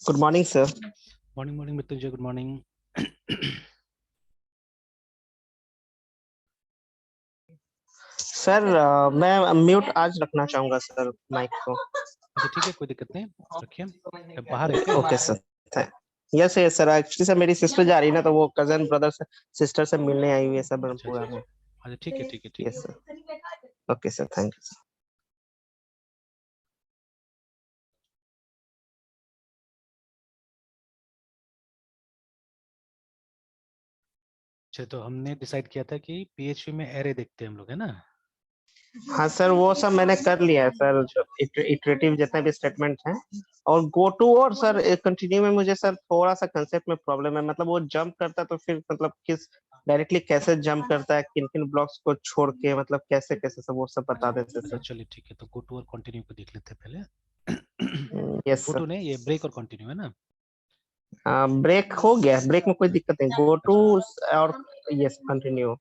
Good morning sir. Morning morning Mrityunjay, good morning. Sir मैं mute आज रखना चाहूंगा सर माइक को। अच्छा ठीक है, कोई दिक्कत नहीं, रखिए। बाहर है क्या? Okay sir. Yes yes sir, actually sir मेरी सिस्टर जा रही है ना, तो वो कजन ब्रदर से सिस्टर से मिलने आई हुई है सर अच्छा अच्छा ब्रह्मपुरा में। अच्छा, ठीक है ठीक है ठीक यस है। Sir. Okay sir, thank you sir. अच्छा, तो हमने डिसाइड किया था कि पीएचपी में एरे देखते हैं हम लोग, है ना? हाँ सर, वो सब मैंने कर लिया है सर, अच्छा इटरेटिव जितने भी स्टेटमेंट हैं। और गो टू और सर कंटिन्यू में मुझे सर थोड़ा सा कंसेप्ट में प्रॉब्लम है। मतलब वो जंप करता है तो फिर मतलब किस डायरेक्टली कैसे जंप करता है, किन किन ब्लॉक्स को छोड़ के, मतलब कैसे कैसे सब वो सब बता देते अच्छा, सर। चलिए ठीक है, तो गो टू और कंटिन्यू को देख लेते हैं पहले। Yes go sir. टू नहीं, ये ब्रेक और कंटिन्यू है ना? ब्रेक हो गया, ब्रेक में कोई दिक्कत नहीं, गो टू अच्छा, और यस कंटिन्यू।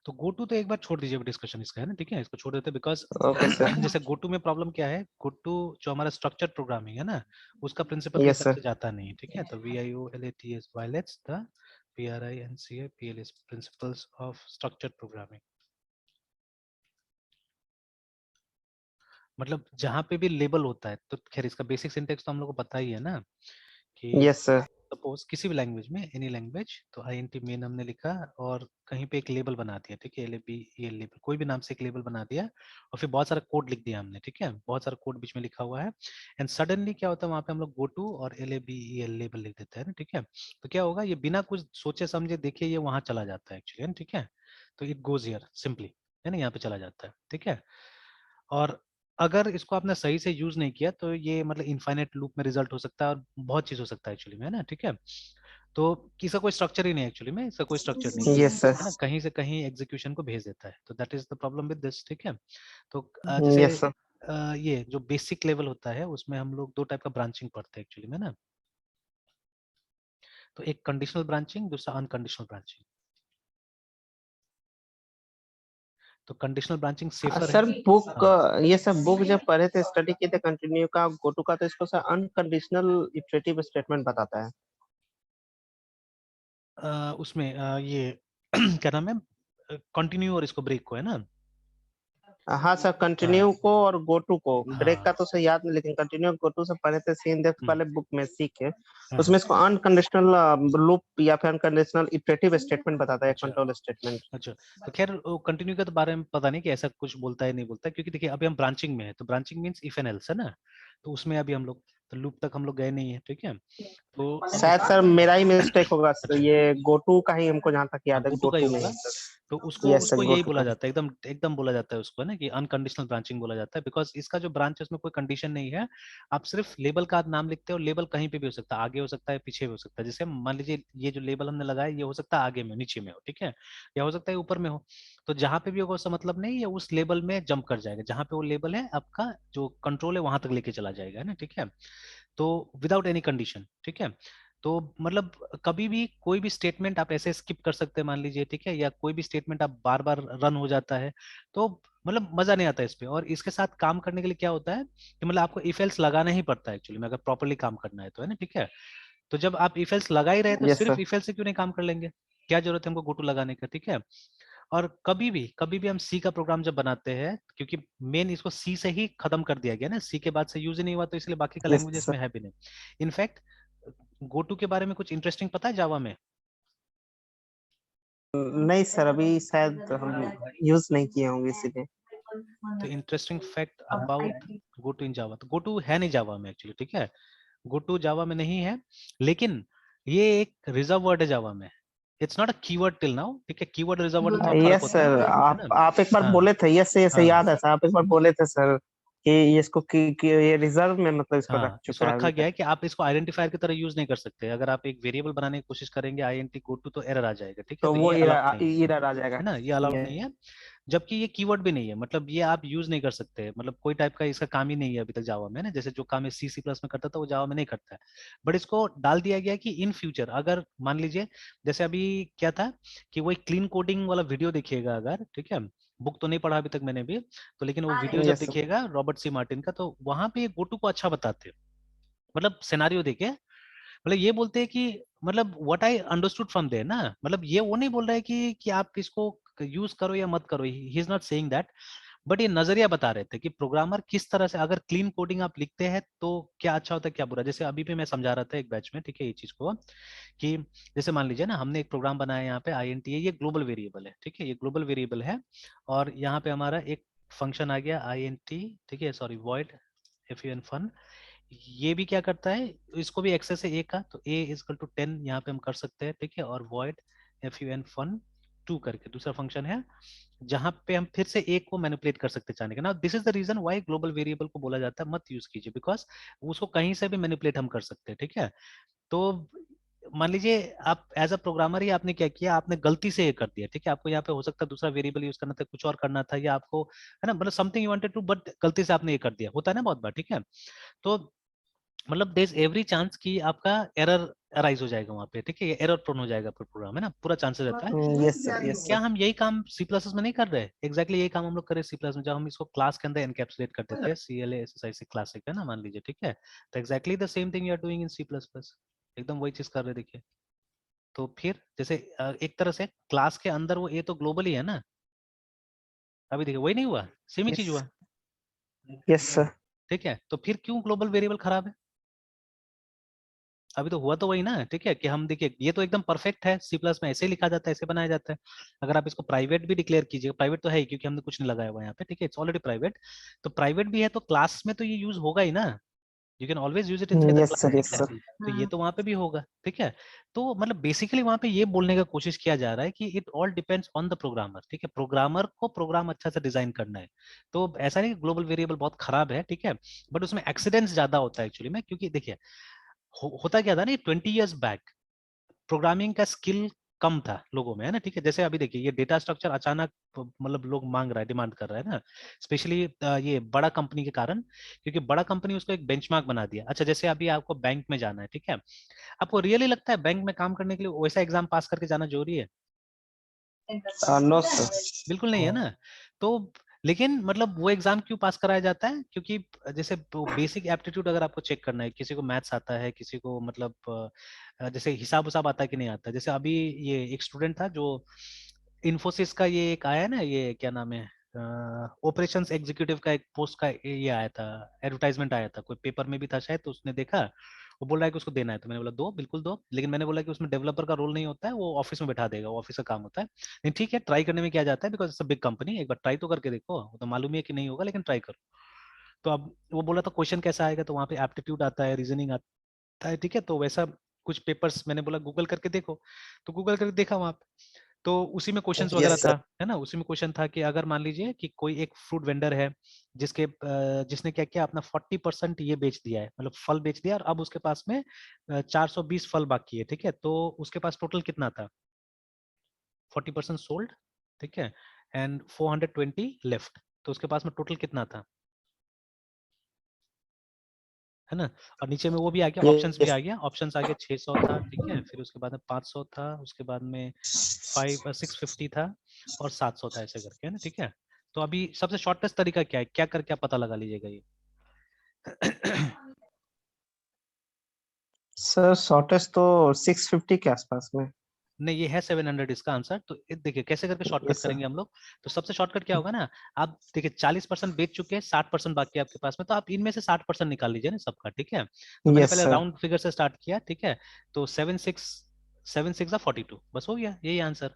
तो गो टू तो एक बार छोड़ दीजिए डिस्कशन इसका, है ना? ठीक है, इसको छोड़ देते हैं बिकॉज ओके सर। जैसे गो टू में प्रॉब्लम क्या है, गो टू जो हमारा स्ट्रक्चर प्रोग्रामिंग है ना, उसका प्रिंसिपल के यस हिसाब सर। से जाता नहीं है। ठीक है, तो VIOLATS violates the PRINCA PLS principles of structured programming। मतलब जहाँ पे भी लेबल होता है, तो खैर इसका बेसिक सिंटेक्स तो हम लोग को पता ही है ना, कि यस सर। सपोज किसी भी लैंग्वेज में, एनी लैंग्वेज, तो INT मेन हमने लिखा और कहीं पे एक लेबल बना दिया। ठीक है, LAB ये लेबल, कोई भी नाम से एक लेबल बना दिया और फिर बहुत सारा कोड लिख दिया हमने। ठीक है, बहुत सारा कोड बीच में लिखा हुआ है एंड सडनली क्या होता है, वहां पे हम लोग गो टू और LAB ये लेबल लिख देते हैं ना। ठीक है, तो क्या होगा, ये बिना कुछ सोचे समझे देखे ये वहां चला जाता है एक्चुअली। ठीक है, तो इट गोज हियर सिंपली, है ना, यहाँ पे चला जाता है। ठीक है, और अगर इसको आपने सही से यूज नहीं किया तो ये मतलब इनफाइनाइट लूप में रिजल्ट हो सकता है और बहुत चीज हो सकता है एक्चुअली में, है ना? ठीक है, तो इसका कोई स्ट्रक्चर ही नहीं है एक्चुअली में, इसका कोई स्ट्रक्चर नहीं है यस सर। है ना, कहीं से कहीं एग्जीक्यूशन को भेज देता है, तो that is the problem with this. ठीक है, तो जैसे यस सर। ये जो बेसिक लेवल होता है उसमें हम लोग दो टाइप का ब्रांचिंग पढ़ते हैं एक्चुअली में ना, तो एक कंडीशनल ब्रांचिंग, दूसरा अनकंडीशनल ब्रांचिंग। तो कंडीशनल ब्रांचिंग सेफर है। सर बुक, हाँ, ये सब बुक जब पढ़े थे, स्टडी किए थे कंटिन्यू का गो टू का, तो इसको सर अनकंडीशनल इटरेटिव स्टेटमेंट बताता है। उसमें ये क्या नाम है, कंटिन्यू और इसको ब्रेक को, है ना? हाँ सर, कंटिन्यू हाँ को और गो टू को, ब्रेक का हाँ। तो सर याद नहीं, लेकिन कंटिन्यू गो टू से पढ़े थे, सीन देख हम्म, पहले बुक में सीखे। हाँ उसमें हाँ। इसको अनकंडीशनल लूप या फिर अनकंडीशनल इटरेटिव स्टेटमेंट बताता है, अच्छा कंट्रोल स्टेटमेंट। अच्छा, तो खैर कंटिन्यू के तो बारे में पता नहीं कि ऐसा कुछ बोलता है नहीं बोलता है, क्योंकि देखिए अभी हम ब्रांचिंग में है, तो branching means if and else, है ना? तो उसमें अभी हम लोग तो लूप तक हम लोग गए नहीं है। ठीक है, तो अब शायद सर मेरा ही मिस्टेक होगा सर, अच्छा, ये गो टू का ही हमको जहाँ तक हाँ याद है, गोटू गो का ही टू में होगा। ही सर। तो उसको यस उसको सर, गो यही टू बोला का। जाता है, एकदम एकदम बोला जाता है उसको, है ना, कि अनकंडीशनल ब्रांचिंग बोला जाता है, बिकॉज इसका जो ब्रांच है उसमें कोई कंडीशन नहीं है। आप सिर्फ लेबल का नाम लिखते हो, लेबल कहीं पे भी हो सकता है, आगे हो सकता है, पीछे भी हो सकता है। जैसे मान लीजिए ये जो लेबल हमने लगाया, ये हो सकता है आगे में, नीचे में हो, ठीक है, या हो सकता है ऊपर में हो। तो जहां पे भी होगा उसका मतलब नहीं, ये उस लेबल में जंप कर जाएगा, जहां पे वो लेबल है आपका जो कंट्रोल है वहां तक लेके चला जाएगा, है ना? ठीक है, तो विदाउट एनी कंडीशन। ठीक है, तो मतलब कभी भी कोई भी स्टेटमेंट आप ऐसे स्किप कर सकते हैं मान लीजिए, ठीक है, या कोई भी स्टेटमेंट आप बार बार रन हो जाता है, तो मतलब मजा नहीं आता इस पे। और इसके साथ काम करने के लिए क्या होता है कि मतलब आपको इफ एल्स लगाना ही पड़ता है एक्चुअली में, अगर प्रॉपरली काम करना है तो, है ना? ठीक है, तो जब आप इफ एल्स लगा ही रहे तो यस सिर्फ सर। इफ एल्स से क्यों नहीं काम कर लेंगे? क्या जरूरत है हमको गोटू लगाने का? ठीक है, और कभी भी हम सी का प्रोग्राम जब बनाते हैं, क्योंकि मेन इसको सी से ही खत्म कर दिया गया ना, सी के बाद से यूज ही नहीं हुआ, तो इसलिए बाकी का यस लैंग्वेजेस सर। में है भी नहीं। इनफैक्ट गोटू के बारे में कुछ इंटरेस्टिंग पता है जावा में? नहीं सर, अभी शायद हम यूज नहीं किए होंगे इसीलिए। तो इंटरेस्टिंग फैक्ट अबाउट गोटू इन जावा, तो गोटू है नहीं जावा में एक्चुअली। ठीक है, गोटू जावा में नहीं है, लेकिन ये एक रिजर्व वर्ड है जावा में। It's not a keyword till now. ठीक है, कीवर्ड रिजर्व वर्ड में थोड़ा फर्क यस होता सर, है ना? आप एक बार हाँ बोले थे, यस यस हाँ याद है सर, आप एक बार बोले थे सर कि ये इसको कि ये रिजर्व में मतलब इसको रख हाँ, इसको चुका है रखा अभी गया तक। है कि आप इसको आइडेंटिफायर की तरह यूज नहीं कर सकते। अगर आप एक वेरिएबल बनाने की कोशिश करेंगे INT गो टू, तो एरर आ जाएगा। ठीक है, तो तो वो ये अलाउड नहीं है, इरर आ जाएगा। है ना, ये अलाउड ये नहीं है। जबकि ये कीवर्ड भी नहीं है, मतलब ये आप यूज नहीं कर सकते, मतलब कोई टाइप का इसका काम ही नहीं है अभी तक जावा में ना, जैसे जो काम है C प्लस में करता था वो जावा में नहीं करता है। बट इसको डाल दिया गया है कि इन फ्यूचर अगर मान लीजिए, जैसे अभी क्या था कि वो एक क्लीन कोडिंग वाला वीडियो देखिएगा अगर, ठीक है, बुक तो नहीं पढ़ा अभी तक मैंने भी, तो लेकिन वो वीडियो जब यस सर। देखिएगा रॉबर्ट C मार्टिन का, तो वहां पे गोटू को अच्छा बताते हैं। मतलब सिनेरियो देके, मतलब ये बोलते हैं कि मतलब what I understood from there ना, मतलब ये वो नहीं बोल रहा है कि आप इसको यूज करो या मत करो, he is not saying that, but ये नजरिया बता रहे थे कि प्रोग्रामर किस तरह से अगर क्लीन कोडिंग आप लिखते हैं तो क्या अच्छा होता है क्या बुरा। जैसे अभी भी मैं समझा रहा था एक बैच में, ठीक है, ये चीज को कि जैसे मान लीजिए ना हमने एक प्रोग्राम बनाया यहाँ पे INT है, ये ग्लोबल वेरिएबल है, ठीक है, ये ग्लोबल वेरिएबल है, और यहाँ पे हमारा एक फंक्शन आ गया INT, ठीक है, सॉरी void fun, ये भी क्या करता है, इसको भी एक्सेस है a का, तो a इजकल टू 10 यहाँ पे हम कर सकते हैं, ठीक है, और void fun 2 करके दूसरा फंक्शन है जहां पे हम फिर से एक को मैनिपुलेट कर सकते चाहने के ना। This is the reason why global variable को बोला जाता है मत यूज कीजिए, बिकॉज उसको कहीं से भी मैनिपुलेट हम कर सकते हैं, ठीक है। तो मान लीजिए आप एज अ प्रोग्रामर ही आपने क्या किया, आपने गलती से ये कर दिया, ठीक है, आपको यहाँ पे हो सकता है दूसरा वेरिएबल यूज करना था, कुछ और करना था, या आपको है ना, मतलब something you wanted to, but गलती से आपने ये कर दिया, होता है ना बहुत बार, ठीक है। तो मतलब देयर इज एवरी चांस कि आपका एरर अराइज हो जाएगा वहां पे, ठीक है, एरर प्रोन हो जाएगा प्रोग्राम, है ना, पूरा चांसेस रहता है। यस सर, तो यस क्या सर। हम यही काम सी प्लस में नहीं कर रहे? एग्जैक्टली यही काम हम लोग करे सी प्लस में, जब हम इसको क्लास के अंदर एनकैप्सुलेट करते थे, CLA क्लासिक है ना, मान लीजिए, ठीक है, तो exactly the same thing you are doing in C++, एकदम वही चीज कर रहे, देखिए। तो फिर जैसे एक तरह से क्लास के अंदर वो ए तो ग्लोबल ही है ना, अभी देखिए वही नहीं हुआ, सेम ही चीज यस, हुआ, यस सर। ठीक है। तो फिर क्यों ग्लोबल वेरिएबल खराब है? अभी तो हुआ तो वही ना, ठीक है, कि हम देखिए ये तो एकदम परफेक्ट है, C प्लस में ऐसे ही लिखा जाता है, ऐसे बनाया जाता है। अगर आप इसको प्राइवेट भी डिक्लेयर कीजिए, प्राइवेट तो है ही क्योंकि हमने कुछ नहीं लगाया हुआ यहाँ पे, ठीक है, इट्स ऑलरेडी प्राइवेट, तो प्राइवेट भी है तो क्लास में तो ये यूज होगा ही ना, you can always use it in the yes class, sir, ठीक यस है। सर। तो ये तो वहां पे भी होगा, ठीक है। तो मतलब बेसिकली वहां पे ये बोलने का कोशिश किया जा रहा है कि it all depends on the programmer, ठीक है, प्रोग्रामर को प्रोग्राम अच्छा से डिजाइन करना है। तो ऐसा नहीं कि ग्लोबल वेरिएबल बहुत खराब है, ठीक है, बट उसमें एक्सीडेंट्स ज्यादा होता है एक्चुअली में, क्योंकि देखिए होता क्या था ना, 20 years बैक प्रोग्रामिंग का स्किल कम था लोगों में, है ना, ठीक है। जैसे अभी देखिए ये डेटा स्ट्रक्चर अचानक मतलब लोग मांग रहा है, डिमांड कर रहा है ना, स्पेशली ये बड़ा कंपनी के कारण, क्योंकि बड़ा कंपनी उसको एक बेंचमार्क बना दिया। अच्छा जैसे अभी आपको बैंक में जाना है, ठीक है, आपको रियली लगता है बैंक में काम करने के लिए वैसा एग्जाम पास करके जाना जरूरी है? No sir. बिल्कुल नहीं है ना। तो लेकिन मतलब वो एग्जाम क्यों पास कराया जाता है, क्योंकि जैसे बेसिक एप्टीट्यूड अगर आपको चेक करना है, किसी को मैथ्स आता है, किसी को मतलब जैसे हिसाब उसाब आता है कि नहीं आता। जैसे अभी ये एक स्टूडेंट था जो इन्फोसिस का, ये एक आया ना, ये क्या नाम है, ऑपरेशंस एग्जीक्यूटिव का एक पोस्ट का ये आया था, एडवर्टाइजमेंट आया था, कोई पेपर में भी था शायद, तो उसने देखा, वो बोल रहा है कि उसको देना है, तो मैंने बोला दो, बिल्कुल दो, लेकिन मैंने बोला कि उसमें डेवलपर का रोल नहीं होता है, वो ऑफिस में बैठा देगा, वो ऑफिस का काम होता है। नहीं ठीक है, ट्राई करने में क्या जाता है, because it's a big company, एक बार ट्राई तो करके देखो, वो तो मालूम ही है कि नहीं होगा, लेकिन ट्राई करो। तो अब वो बोला था क्वेश्चन कैसा आएगा, तो वहाँ पे एप्टीट्यूड आता है, रीजनिंग आता है, ठीक है, तो वैसा कुछ पेपर्स मैंने बोला गूगल करके देखो, तो गूगल करके देखा वहाँ पे, तो उसी में क्वेश्चंस वगैरह यस था, सर। है ना, उसी में क्वेश्चन था कि अगर मान लीजिए कि कोई एक फ्रूट वेंडर है जिसने क्या किया, अपना 40% ये बेच दिया है, मतलब फल बेच दिया, और अब उसके पास में 420 फल बाकी है, ठीक है, तो उसके पास टोटल कितना था, 40% सोल्ड, ठीक है, एंड 420 लेफ्ट, तो उसके पास में टोटल कितना था, है ना। और नीचे में वो भी आ गया, ऑप्शंस भी यस। आ गया, ऑप्शंस आ गया, 600 था, ठीक है, फिर उसके बाद में 500 था, उसके बाद में 650 था, और 700 था, ऐसे करके, है ना, ठीक है। तो अभी सबसे शॉर्टेस्ट तरीका क्या है, क्या करके आप पता लगा लीजिएगा ये? सर शॉर्टेस्ट तो 650 के आसपास में। नहीं, ये है 700 इसका आंसर। तो देखिए कैसे करके शॉर्टकट यस सर। करेंगे हम लोग। तो सबसे शॉर्टकट क्या होगा ना, आप देखिए 40% बेच चुके हैं, 60% बाकी है आपके पास में, तो आप इनमें से 60% निकाल लीजिए ना सबका, ठीक है। तो मैंने यस पहले सर। राउंड फिगर से स्टार्ट किया, ठीक है, तो 7 6 42, बस हो गया, यही आंसर,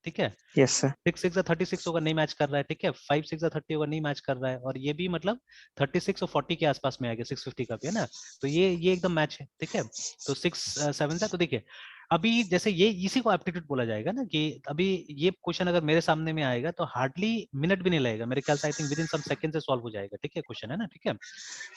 ठीक है। Yes sir. 6 6 36 होगा, नहीं मैच कर रहा है, ठीक है, 5 6 30 होगा, नहीं मैच कर रहा है, और ये भी मतलब 36 और 40 के आसपास में आ गया, 650 का भी, है ना। तो ये एकदम मैच है, ठीक है। तो 6 7 से, तो देखिए अभी जैसे ये इसी को एप्टीट्यूड बोला जाएगा ना, कि अभी ये क्वेश्चन अगर मेरे सामने में आएगा तो हार्डली मिनट भी नहीं लगेगा मेरे ख्याल से, I think within some second से सॉल्व हो जाएगा, ठीक है, क्वेश्चन, है ना, ठीक है।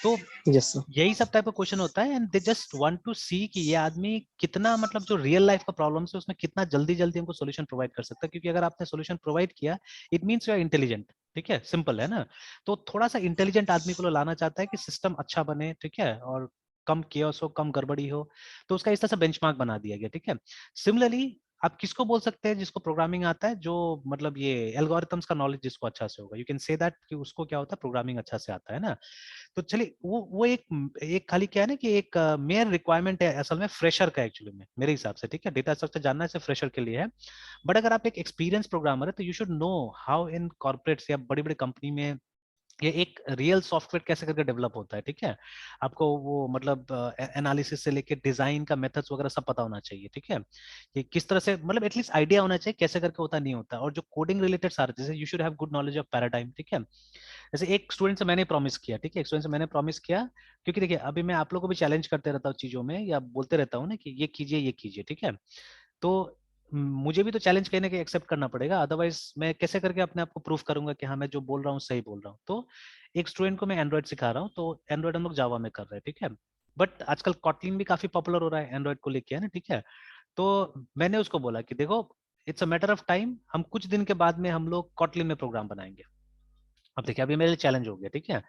तो यस सर। यही सब टाइप का क्वेश्चन होता है, and they just want to see कि ये आदमी कितना, मतलब जो रियल लाइफ का प्रॉब्लम है उसमें कितना जल्दी जल्दी हमको सोल्यूशन प्रोवाइड कर सकता है, क्योंकि अगर आपने सोल्यूशन प्रोवाइड किया, it means you are intelligent, ठीक है, सिंपल है ना। तो थोड़ा सा इंटेलिजेंट आदमी को लाना चाहता है कि सिस्टम अच्छा बने, ठीक है, और कम केओस हो, कम गड़बड़ी हो, तो उसका इस तरह से बेंचमार्क बना दिया गया, ठीक है। सिमिलरली आप किसको बोल सकते हैं जिसको प्रोग्रामिंग आता है, जो मतलब ये एल्गोरिथम्स का नॉलेज जिसको अच्छा से होगा, यू कैन से दैट कि उसको क्या होता है, प्रोग्रामिंग अच्छा से आता है ना। तो चलिए वो एक खाली क्या है ना कि एक मेयर रिक्वायरमेंट है असल में फ्रेशर का एक्चुअली में, मेरे हिसाब से, ठीक है। डेटा स्ट्रक्चर जानना सिर्फ फ्रेशर के लिए है, बट अगर आप एक एक्सपीरियंस प्रोग्रामर है तो you should know how in corporates या बड़ी बड़ी कंपनी में ये एक रियल सॉफ्टवेयर कैसे करके डेवलप होता है, ठीक है। आपको वो मतलब एनालिसिस से लेके डिजाइन का मेथड्स वगैरह सब पता होना चाहिए, ठीक है। कि किस तरह से मतलब एटलीस्ट आइडिया होना चाहिए कैसे करके होता नहीं होता। और जो कोडिंग रिलेटेड सारे जैसे you should have good knowledge of paradigm, ठीक है। जैसे एक स्टूडेंट से मैंने प्रॉमिस किया, ठीक है, एक स्टूडेंट से मैंने प्रॉमिस किया, क्योंकि देखिए अभी मैं आप लोगों को भी चैलेंज करते रहता हूँ चीजों में, या बोलते रहता हूँ ना कि ये कीजिए, ठीक है। तो मुझे भी तो चैलेंज कहने के एक्सेप्ट करना पड़ेगा, अदरवाइज मैं कैसे करके अपने आप को प्रूफ करूंगा कि हाँ मैं जो बोल रहा हूँ सही बोल रहा हूँ। तो एक स्टूडेंट को मैं एंड्रॉइड सिखा रहा हूँ, तो एंड्रॉइड हम लोग जावा में कर रहे हैं, ठीक है। बट आजकल कॉटलिन भी काफी पॉपुलर हो रहा है एंड्रॉइड को लेके, है ना, ठीक है। तो मैंने उसको बोला कि देखो it's a matter of time, हम कुछ दिन के बाद में हम लोग कॉटलिन में प्रोग्राम बनाएंगे। अब देखिए अभी मेरे लिए चैलेंज हो गया, ठीक है,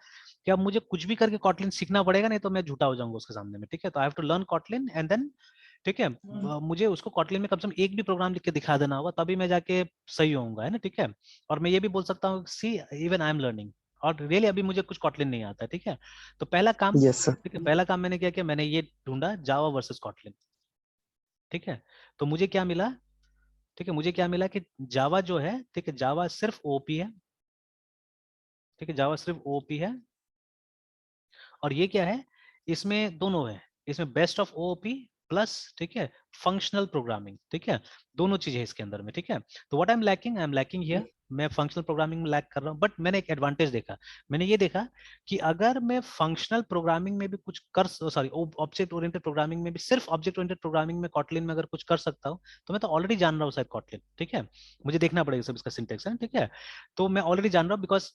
कि अब मुझे कुछ भी करके कॉटलिन सीखना पड़ेगा, नहीं तो मैं झूठा हो जाऊंगा उसके सामने में, ठीक है। तो I have to learn Kotlin and then, ठीक है, मुझे उसको कॉटलिन में कम से कम एक भी प्रोग्राम लिख के दिखा देना होगा, तभी मैं जाके सही होऊंगा, है ना, ठीक है। और मैं ये भी बोल सकता हूँ see even I am learning, और रियली अभी मुझे कुछ कॉटलिन नहीं आता, ठीक है। तो पहला काम, यस सर। ठीक है, पहला काम मैंने क्या किया, मैंने ये ढूंढा जावा वर्सेस कॉटलिन, ठीक है। तो मुझे क्या मिला, ठीक है, मुझे क्या मिला कि जावा जो है, ठीक है, जावा सिर्फ ओपी है, ठीक है, जावा सिर्फ ओपी है। और ये क्या है, इसमें दोनों है, इसमें बेस्ट ऑफ ओओपी प्लस, ठीक है, फंक्शनल प्रोग्रामिंग, ठीक है, दोनों चीजें है इसके अंदर में, ठीक है। तो what I am lacking here, मैं फंक्शनल प्रोग्रामिंग में लैक कर रहा हूँ, बट मैंने एक एडवांटेज देखा, मैंने ये देखा कि अगर मैं फंक्शनल प्रोग्रामिंग में भी कुछ कर, सॉरी ऑब्जेक्ट ओरिएंटेड प्रोग्रामिंग में भी, सिर्फ ऑब्जेक्ट ओरिएंटेड प्रोग्रामिंग में कॉटलिन में अगर कुछ कर सकता हूँ, तो मैं तो ऑलरेडी जान रहा हूँ शायद कॉटलिन, ठीक है। मुझे देखना पड़ेगा सब इसका सिंटेक्स है, ठीक है। तो मैं ऑलरेडी जान रहा हूँ बिकॉज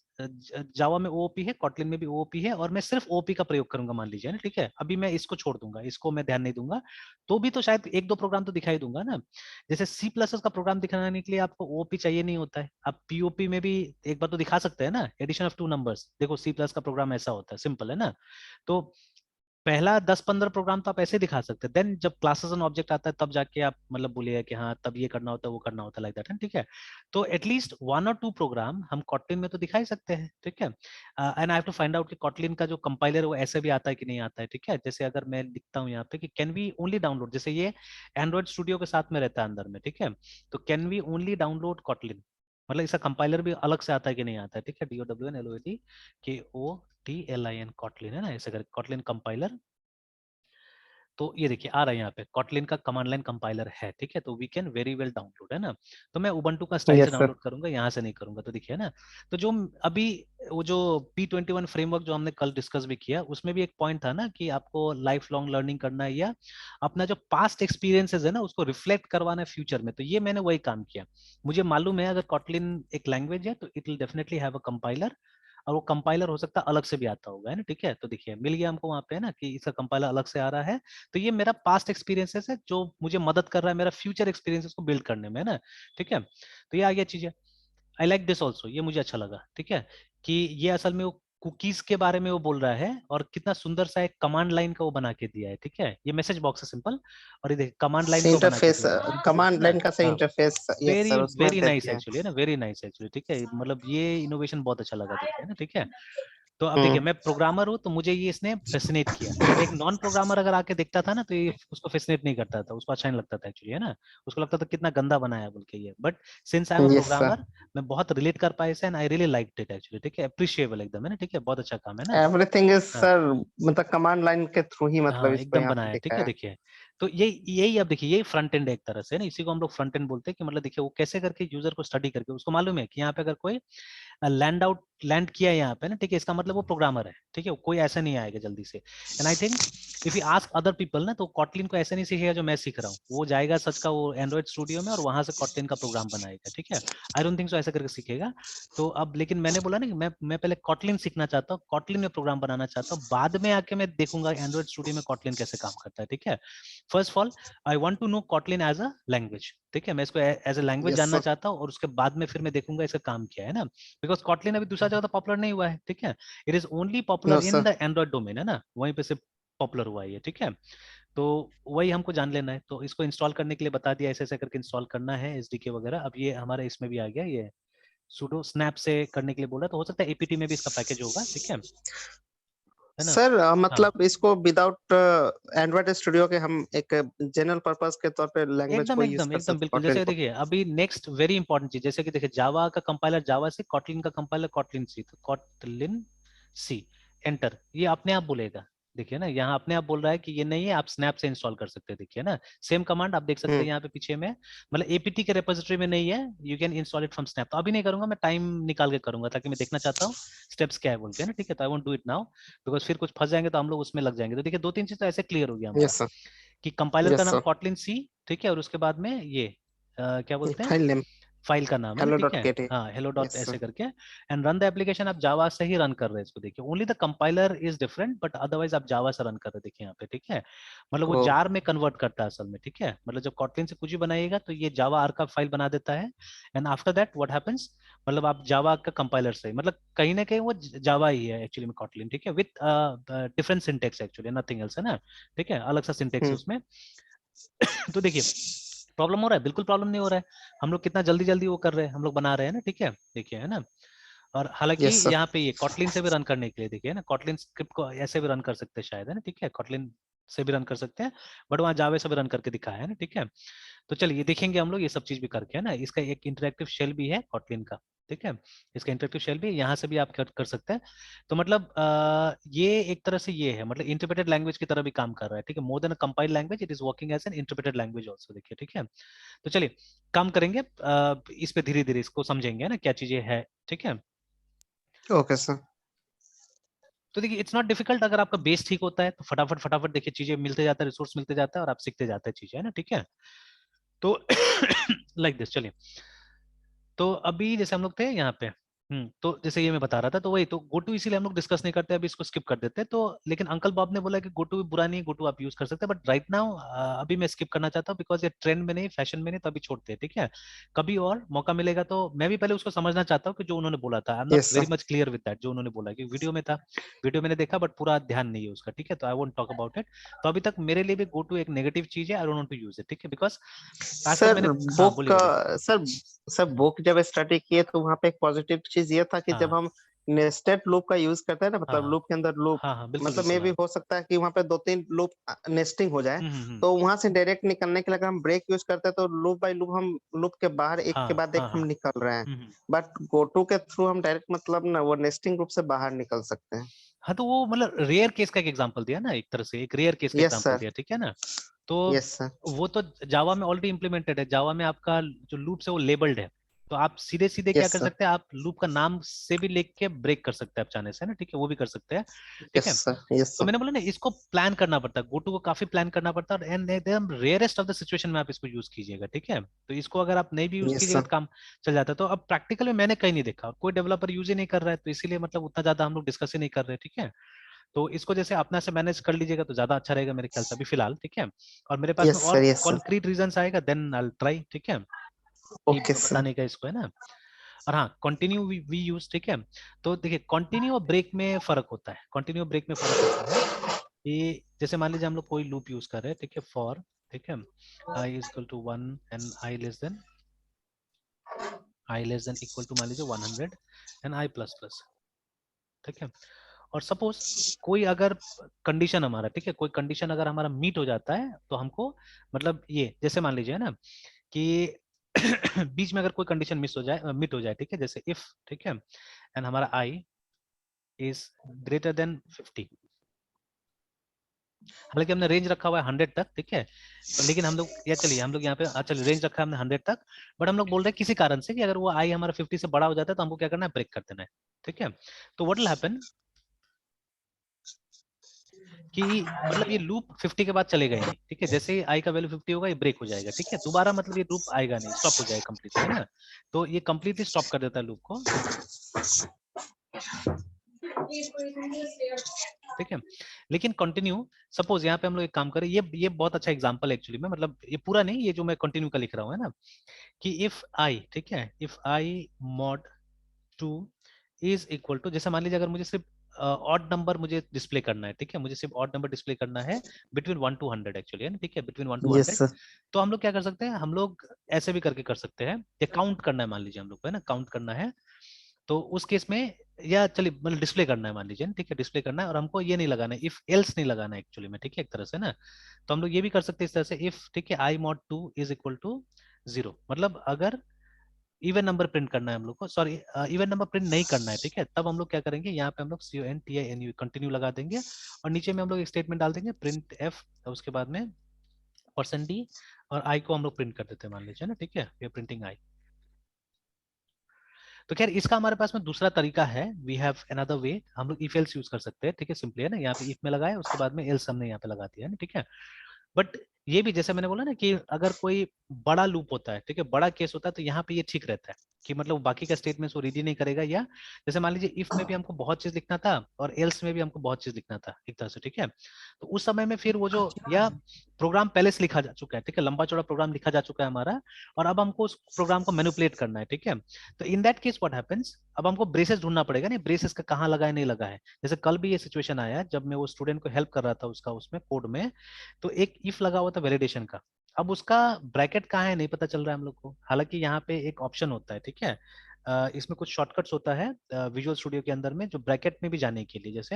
जावा में ओओपी है, कॉटलिन में भी ओओपी है, और मैं सिर्फ ओपी का प्रयोग करूंगा मान लीजिए ना, ठीक है। अभी मैं इसको छोड़ दूंगा, इसको मैं ध्यान नहीं दूंगा, तो भी तो शायद एक दो प्रोग्राम तो दिखाई दूंगा ना। जैसे सी प्लस का प्रोग्राम दिखाने के लिए आपको ओपी चाहिए नहीं होता है, आप पीओपी में भी एक बार तो दिखा सकते हैं ना, एडिशन ऑफ टू नंबर्स, देखो सी प्लस का प्रोग्राम ऐसा होता है, सिंपल है ना। तो पहला 10-15 प्रोग्राम तो आप ऐसे दिखा सकते हैं, देन जब क्लासेस एंड ऑब्जेक्ट आता है तब जाके आप मतलब बोलिएगा कि हाँ तब ये करना होता है वो करना होता है, लाइक दैट है, ठीक है। तो एटलीस्ट 1 और 2 प्रोग्राम हम कॉटलिन में तो दिखा ही सकते हैं, ठीक है। And I have to find out कि कॉटलिन का जो कंपाइलर है वो ऐसे भी आता है कि नहीं आता है, ठीक है। जैसे अगर मैं लिखता हूँ यहाँ पे कि कैन वी ओनली डाउनलोड, जैसे ये एंड्रॉइड स्टूडियो के साथ में रहता है अंदर में, ठीक है। तो can we only download Kotlin, मतलब इसका कंपाइलर भी अलग से आता है कि नहीं आता है, ठीक है। DOWNLOAD KOTLIN कॉटलिन है ना, ऐसे कर कॉटलिन कंपाइलर। तो ये देखिए आ रहा है यहाँ पे कॉटलिन का कमांड लाइन कंपाइलर है, ठीक है। तो we can very well download, है ना। तो मैं उबंटू का स्टाइल से यस सर। डाउनलोड करूंगा, यहाँ से नहीं करूंगा, तो देखिए ना। तो जो अभी वो जो P21 फ्रेमवर्क जो हमने कल डिस्कस भी किया, उसमें भी एक पॉइंट था ना कि आपको लाइफ लॉन्ग लर्निंग करना है, या अपना जो पास्ट एक्सपीरियंसेस है ना उसको रिफ्लेक्ट करवाना है फ्यूचर में। तो ये मैंने वही काम किया। मुझे मालूम है अगर कॉटलिन एक लैंग्वेज है तो it will definitely have a compiler, और वो कंपाइलर हो सकता है अलग से भी आता होगा, है ना, ठीक है। तो देखिए मिल गया हमको वहां पे, है ना, कि इसका कंपाइलर अलग से आ रहा है। तो ये मेरा पास्ट एक्सपीरियंसेस है जो मुझे मदद कर रहा है मेरा फ्यूचर एक्सपीरियंसेस को बिल्ड करने में, है ना, ठीक है। तो ये आ गया चीज है। आई लाइक दिस ऑल्सो, ये मुझे अच्छा लगा, ठीक है। कि ये असल में वो कुकीज के बारे में वो बोल रहा है, और कितना सुंदर सा एक कमांड लाइन का वो बना के दिया है, ठीक है। ये मैसेज बॉक्स है सिंपल, और ये देखिए कमांड लाइन को बना के इंटरफेस, दिया है, ठीक है कमांड ना। लाइन का सही हाँ इंटरफेस, यस वेरी सर, उसमें वेरी दे नाइस दिया है। एक्चुअली, है ना, वेरी नाइस एक्चुअली, ठीक है। मतलब ये इनोवेशन बहुत अच्छा लगा देख के, है ना, ठीक है। तो अब देखिए हम्म। मैं प्रोग्रामर हूँ तो मुझे ये इसने फैसिनेट किया। अब एक नॉन प्रोग्रामर अगर आके देखता था ना तो ये उसको फैसिनेट नहीं करता था, उसको अच्छा नहीं लगता था एक्चुअली, है ना। उसको लगता था कितना गंदा बनाया है बोल के ये, but since I am a yes sir. Programmer मैं बहुत रिलेट कर पाया इसे, and I really liked it actually, ठीक है। अप्रिशिएबल एकदम, है ना, ठीक है, बहुत अच्छा काम है ना। एवरीथिंग इज हाँ सर, मतलब कमांड लाइन के थ्रू ही मतलब हाँ इसको एकदम यहाँ पे बनाया है, ठीक दिखा है, है। देखिए। तो ये यही अब देखिए यही फ्रंट एंड है एक तरह से ना, इसी को हम लोग फ्रंट एंड बोलते हैं कि मतलब देखिए वो कैसे करके यूजर को स्टडी करके उसको मालूम है कि यहाँ पे अगर कोई लैंड किया है यहाँ पे ना, ठीक है, इसका मतलब वो प्रोग्रामर है, ठीक है, कोई ऐसा नहीं आएगा जल्दी से। And I think if you ask other people ना, तो कॉटलिन को ऐसे नहीं सीखेगा जो मैं सीख रहा हूँ, वो जाएगा सच का वो एंड्रॉइड स्टूडियो में और वहां से कॉटलिन का प्रोग्राम बनाएगा, ठीक है। आई डोंट थिंक सो ऐसा करके सीखेगा। तो अब लेकिन मैंने बोला ना कि मैं पहले कॉटलिन सीखना चाहता हूँ, कॉटलिन में प्रोग्राम बनाना चाहता हूँ, बाद में आके मैं देखूंगा एंड्रॉइड स्टूडियो में कॉटलिन कैसे काम करता है, ठीक है। First of all I want to know Kotlin as a language, ठीक है, मैं इसको एज अ लैंग्वेज यस जानना सर। चाहता हूँ, और उसके बाद में फिर मैं देखूंगा इसका काम क्या है ना। बिकॉज कॉटलिन अभी दूसरा जगह तो पॉपुलर नहीं हुआ है, ठीक है। It is only no popular in sir. The Android domain, है ना, वहीं पे से पॉपुलर हुआ है ये, ठीक है। तो वही हमको जान लेना है। तो इसको इंस्टॉल करने के लिए बता दिया, ऐसे ऐसे करके इंस्टॉल करना है एसडीके वगैरह। अब ये हमारे इसमें भी आ गया, ये sudo snap से करने के लिए बोला, तो हो सकता है एपीटी में भी इसका पैकेज होगा, ठीक है ना। सर हाँ मतलब इसको विदाउट एंड्रॉइड स्टूडियो के हम एक जनरल पर्पस के तौर पे लैंग्वेज एकदम को यूज एकदम कर एकदम सकते बिल्कुल। कॉटलिन जैसे को। देखिए अभी नेक्स्ट वेरी इंपॉर्टेंट चीज, जैसे कि देखिए जावा का कंपाइलर जावा से, कॉटलिन का कंपाइलर कॉटलिन सी, तो कॉटलिन सी एंटर, ये अपने आप बोलेगा। देखिए ना यहाँ अपने आप बोल रहा है कि ये नहीं है, आप स्नैप से इंस्टॉल कर सकते हैं। देखिए ना सेम कमांड आप देख सकते हैं यहाँ पे पीछे में, मतलब एपीटी के रेपोजिटरी में नहीं है, you can install it from snap. तो अभी नहीं करूंगा, मैं टाइम निकाल के करूंगा, ताकि मैं देखना चाहता हूँ स्टेप्स क्या है बोल के ना, ठीक है। तो I won't do it now, because फिर कुछ फंस जाएंगे तो हम लोग उसमें लग जाएंगे। तो देखिए दो तीन चीज तो ऐसे क्लियर हो गया हमारा, यस सर। कि कंपाइलर का यस नाम सर। कॉटलिन सी, ठीक है, और उसके बाद में ये क्या बोलते हैं, फाइल नेम फाइल का नाम है ना, hello ठीक डॉट है। के टी। हाँ हेलो डॉट यस ऐसे सर। करके, एंड रन द एप्लीकेशन। आप जावा से ही रन कर रहे हैं इसको, देखिए only the compiler is different, but otherwise आप जावा से रन कर रहे हैं, देखिए यहाँ पे, ठीक है। मतलब वो ओ जार में कन्वर्ट करता है असल में, ठीक है। मतलब जब कॉटलिन से कुछ भी बनाइएगा तो ये जावा आर्काइव फाइल बना देता है, and after that what happens, मतलब आप जावा का कंपाइलर से, मतलब कहीं ना कहीं वो जावा ही है एक्चुअली में कॉटलिन, ठीक है, with different syntax actually, nothing else है ना, ठीक है, अलग सा सिंटेक्स है हम्म। उसमें। तो देखिए प्रॉब्लम हो रहा है, बिल्कुल प्रॉब्लम नहीं हो रहा है। हम लोग कितना जल्दी जल्दी वो कर रहे हैं, हम लोग बना रहे हैं ना, ठीक है, देखिए है ना। और हालांकि यस सर। यहाँ पे ये कॉटलिन से भी रन करने के लिए देखिए ना, कॉटलिन स्क्रिप्ट को ऐसे भी रन कर सकते हैं शायद, है ना, ठीक है, कॉटलिन से भी रन कर सकते हैं, बट वहाँ जावे से भी रन करके दिखाया है ना, ठीक है। तो चलिए देखेंगे हम लोग ये सब चीज भी करके, है ना। इसका एक इंटरेक्टिव शेल भी है कॉटलिन का, ठीक है, इसका इंटरेक्टिव शेल भी यहाँ से भी आप कर सकते हैं। तो मतलब ये एक तरह से ये है, मतलब इंटरप्रेटेड लैंग्वेज की तरह भी काम कर रहा है, ठीक है। More than a compiled language, it is working as an interpreted language also, देखिए, ठीक है। तो चलिए काम करेंगे इस पे, धीरे धीरे इसको समझेंगे ना क्या चीजें है, ठीक है। Okay sir. तो देखिए इट्स नॉट डिफिकल्ट, अगर आपका बेस ठीक होता है तो फटाफट फटाफट देखिए चीजें मिलते जाता है, रिसोर्स मिलते जाता है, और आप सीखते जाते हैं चीजें, है ना, ठीक है। तो लाइक दिस, चलिए। तो अभी जैसे हम लोग थे यहाँ पे, तो जैसे ये मैं बता रहा था, तो वही तो गो टू इसीलिए हम लोग डिस्कस नहीं करते, अभी इसको स्किप कर देते हैं। तो लेकिन अंकल बॉब ने बोला कि गो टू भी बुरा नहीं है, गो टू आप यूज कर सकते हैं, बट राइट नाउ अभी मैं स्किप करना चाहता हूँ, बिकॉज ये ट्रेंड में नहीं, फैशन में नहीं, तो अभी छोड़ते हैं, ठीक है। कभी और मौका मिलेगा तो मैं भी पहले उसको समझना चाहता हूँ कि जो उन्होंने बोला था, आई am not yes very sir. Much clear with that, जो उन्होंने बोला कि वीडियो में था, वीडियो मैंने देखा बट पूरा ध्यान नहीं है उसका, ठीक है, तो I won't talk about it. तो अभी तक मेरे लिए भी गो टू एक नेगेटिव चीज है, I don't want to use it, ठीक है, बिकॉज आज तक सर मैंने, हाँ बुक बोलिए बोलिए। सर सर बुक जब स्टडी किए तो वहाँ पे एक पॉजिटिव चीज ये था कि जब हाँ हम नेस्टेड लूप का यूज करते हैं ना, हाँ मतलब हाँ लूप के अंदर लूप, हाँ हाँ बिल्कुल मतलब मे बिल्कुल भी हाँ। हो सकता है कि वहाँ पे दो तीन लूप नेस्टिंग हो जाए, हम्म। तो वहां से डायरेक्ट निकलने के लिए अगर हम ब्रेक यूज करते हैं तो लूप बाय लूप हम लूप के बाहर एक हाँ के बाद एक हाँ हम हाँ। निकल रहे हैं। हम्म। बट गोटू के थ्रू हम डायरेक्ट मतलब ना वो नेस्टिंग ग्रुप से बाहर निकल सकते हैं। हाँ तो वो मतलब रेयर केस का एक एग्जांपल दिया ना, एक तरह से एक रेयर केस का यस एग्जांपल सर। दिया, ठीक है ना। तो यस सर। वो तो जावा में ऑलरेडी इंप्लीमेंटेड है, जावा में आपका जो लूप्स है वो लेबल्ड है। तो आप सीधे सीधे क्या यस कर सर। सकते हैं, आप लूप का नाम से भी लेके के ब्रेक कर सकते हैं आप चाहने से, है ना, ठीक है, वो भी कर सकते हैं, ठीक यस है। सर। यस तो सर। मैंने बोला ना इसको प्लान करना पड़ता है, गोटू को काफी प्लान करना पड़ता है, एंड एकदम रेयरेस्ट ऑफ द सिचुएशन में आप इसको यूज कीजिएगा, ठीक है। तो इसको अगर आप नहीं भी यूज यस कीजिएगा सर। तो काम चल जाता है। तो अब प्रैक्टिकल में मैंने कहीं नहीं देखा, कोई डेवलपर यूज ही नहीं कर रहा है, तो इसीलिए मतलब उतना ज्यादा हम लोग डिस्कस ही नहीं कर रहे, ठीक है। तो इसको जैसे अपना से मैनेज कर लीजिएगा तो ज्यादा अच्छा रहेगा मेरे ख्याल से अभी फिलहाल, ठीक है। और मेरे पास में यस और sir. Yes sir. Concrete reasons आएगा देन आई ट्राई, ठीक है, ये ओके सर। बताने का इसको, है ना। और हाँ कंटिन्यू वी यूज, ठीक है। तो देखिए कंटिन्यू और ब्रेक में फर्क होता है, कंटिन्यू और ब्रेक में फर्क होता है कि जैसे मान लीजिए हम लोग कोई लूप यूज कर रहे हैं, ठीक है, फॉर, ठीक है, I is equal to 1 and I less than equal to मान लीजिए 100 एंड आई प्लस प्लस, ठीक है। और सपोज कोई अगर कंडीशन हमारा, ठीक है, कोई कंडीशन अगर हमारा मीट हो जाता है तो हमको, मतलब ये जैसे मान लीजिए ना कि बीच में अगर कोई कंडीशन मिस हो जाए, मीट हो जाए, ठीक है, जैसे इफ, ठीक है, एंड हमारा आई इज ग्रेटर देन 50, हालांकि हमने रेंज रखा हुआ है 100 तक, ठीक है, लेकिन हम लोग या चलिए हम लोग यहाँ पे चलिए रेंज रखा है हमने 100 तक, बट हम लोग बोल रहे हैं किसी कारण से कि अगर वो आई हमारा 50 से बड़ा हो जाता है तो हमको क्या करना है, ब्रेक कर देना है, ठीक है। तो व्हाट विल हैपन कि मतलब ये लूप 50 के बाद चलेगा ही नहीं, ठीक है, जैसे ही आई का वैल्यू 50 होगा ये ब्रेक हो जाएगा, ठीक है, दोबारा मतलब ये लूप आएगा नहीं, स्टॉप हो जाएगा कंप्लीटली, है ना। तो ये कंप्लीटली स्टॉप कर देता है लूप को, ठीक है। लेकिन कंटिन्यू, सपोज यहाँ पे हम लोग एक काम करें, ये बहुत अच्छा एग्जांपल एक्चुअली में, मतलब ये पूरा नहीं, ये जो मैं कंटिन्यू का लिख रहा हूँ है ना, कि इफ आई, ठीक है, if I mod 2 is equal to, जैसे मान लीजिए अगर मुझे सिर्फ ऑड नंबर मुझे डिस्प्ले करना है, ठीक है, मुझे सिर्फ ऑड नंबर डिस्प्ले करना है बिटवीन 1 to 100 एक्चुअली, है ना, ठीक है, बिटवीन 1 to यस 100। सर। तो हम लोग क्या कर सकते हैं, हम लोग ऐसे भी करके कर सकते हैं, या काउंट करना है मान लीजिए हम लोग को, है ना, काउंट करना है, तो उस केस में, या चलिए मतलब डिस्प्ले करना है मान लीजिए, ठीक है, डिस्प्ले करना है, और हमको ये नहीं लगाना है, इफ एल्स नहीं लगाना है एक्चुअली में, ठीक है, एक तरह से ना। तो हम लोग ये भी कर सकते हैं इस तरह से, इफ, ठीक है, आई मॉड 2 इज इक्वल टू 0, मतलब अगर इवन नंबर प्रिंट करना है हम लोग को, सॉरी इवन नंबर प्रिंट नहीं करना है, ठीक है, तब हम लोग क्या करेंगे, यहाँ पे हम लोग CONTINU कंटिन्यू लगा देंगे, और नीचे में हम लोग एक स्टेटमेंट डाल देंगे प्रिंट एफ, उसके बाद में %d, और आई को हम लोग प्रिंट कर देते हैं मान लीजिए ना, ठीक है, ये प्रिंटिंग आई। तो खैर इसका हमारे पास में दूसरा तरीका है, वी हैव अनदर वे, हम लोग इफ एल्स यूज कर सकते हैं, ठीक है, सिंपली, है ना, यहाँ पे इफ में लगाया, उसके बाद में एल्स हमने यहाँ पे लगा दिया है ना, ठीक है। बट ये भी जैसे मैंने बोला ना कि अगर कोई बड़ा लूप होता है, ठीक है, बड़ा केस होता है, तो यहाँ पे ये ठीक रहता है कि मतलब बाकी का स्टेटमेंट वो रीड ही नहीं करेगा, या जैसे मान लीजिए इफ में भी हमको बहुत चीज लिखना था और एल्स में भी हमको बहुत चीज लिखना था एक तरह से, ठीक है, तो उस समय में फिर वो जो, या प्रोग्राम पहले से लिखा जा चुका है, ठीक है, लंबा चौड़ा प्रोग्राम लिखा जा चुका है हमारा, और अब हमको उस प्रोग्राम को मैनिपुलेट करना है, ठीक है। तो in that case what happens, अब हमको ब्रेसेस ढूंढना पड़ेगा, नहीं ब्रेसेस का कहाँ लगा है नहीं लगा है। जैसे कल भी ये सिचुएशन आया जब मैं वो स्टूडेंट को हेल्प कर रहा था उसका उसमें कोड में, तो एक इफ लगा हुआ था वैलिडेशन का, अब उसका ब्रैकेट कहाँ है नहीं पता चल रहा है हम लोग को, हालांकि यहाँ पे एक ऑप्शन होता है, ठीक है, इसमें कुछ शॉर्टकट्स होता है विजुअल स्टूडियो के अंदर में, जो ब्रैकेट में भी जाने के लिए, जैसे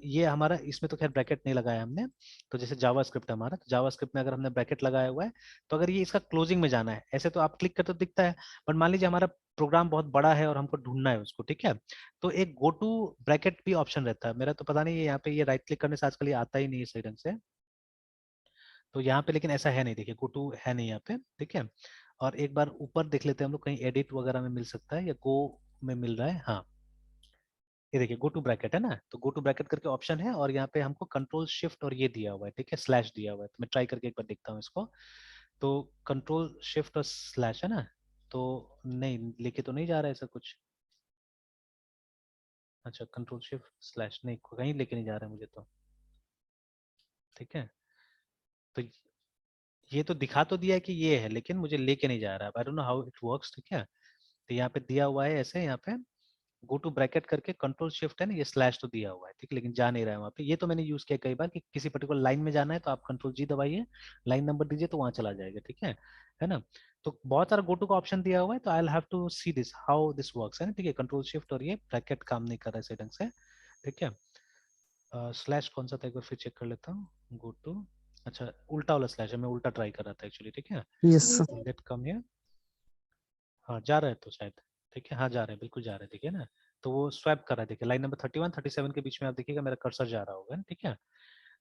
ये हमारा इसमें तो खैर ब्रैकेट नहीं लगाया हमने, तो जैसे जावा स्क्रिप्ट हमारा, तो जावा स्क्रिप्ट में अगर हमने ब्रैकेट लगाया हुआ है, तो अगर ये इसका क्लोजिंग में जाना है, ऐसे तो आप क्लिक करते तो दिखता है, बट मान लीजिए हमारा प्रोग्राम बहुत बड़ा है और हमको ढूंढना है उसको, ठीक है, तो एक गो टू ब्रैकेट भी ऑप्शन रहता है, मेरा तो पता नहीं है यहाँ पे, ये राइट क्लिक करने से आजकल ये आता ही नहीं है सही ढंग से, तो यहाँ पे लेकिन ऐसा है नहीं, देखिए गो टू है नहीं यहाँ पे, ठीक है। और एक बार ऊपर देख लेते हैं हम लोग, कहीं एडिट वगैरह में मिल सकता है या गो में मिल रहा है, हाँ, ये देखिए गो टू ब्रैकेट है ना, तो गो टू ब्रैकेट करके ऑप्शन है, और यहाँ पे हमको कंट्रोल शिफ्ट और ये दिया हुआ है, ठीक है, स्लैश दिया हुआ है, तो मैं ट्राई करके एक बार देखता हूँ इसको, तो कंट्रोल शिफ्ट और स्लैश है ना, तो नहीं लेके तो नहीं जा रहा है ऐसा कुछ, अच्छा कंट्रोल शिफ्ट स्लैश नहीं, कहीं लेके नहीं जा रहा है मुझे तो, ठीक है, तो ये तो दिखा तो दिया है कि ये है, लेकिन मुझे लेके नहीं जा रहा है, I don't know how it works, ठीक है। तो यहाँ पे दिया हुआ है ऐसे, यहाँ पे गो टू ब्रैकेट करके कंट्रोल शिफ्ट है ना, ये स्लैश तो दिया हुआ है, ठीक है, लेकिन जा नहीं रहा है वहाँ पे, ये तो मैंने यूज किया कई बार कि किसी पर्टिकुलर लाइन में जाना है तो आप कंट्रोल जी दबाइए, लाइन नंबर दीजिए तो वहाँ चला जाएगा, ठीक है ना। तो बहुत सारा गो टू का ऑप्शन दिया हुआ है, तो I have to see this how this works, है ना, ठीक है, कंट्रोल शिफ्ट और ये ब्रैकेट काम नहीं कर रहा है सही ढंग से, ठीक है। स्लैश कौन सा था एक बार फिर चेक कर लेता हूँ, गो टू, अच्छा उल्टा वाला स्लैश है, मैं उल्टा ट्राई कर रहा था एक्चुअली, ठीक है, yes sir. Let come here, हाँ जा रहा है तो शायद, ठीक है, हाँ जा रहा है, बिल्कुल जा रहा है, देखिए ना, तो वो स्वैप कर रहा है, देखिए लाइन नंबर 31 37 के बीच में आप देखिएगा मेरा कर्सर जा रहा होगा, ठीक है,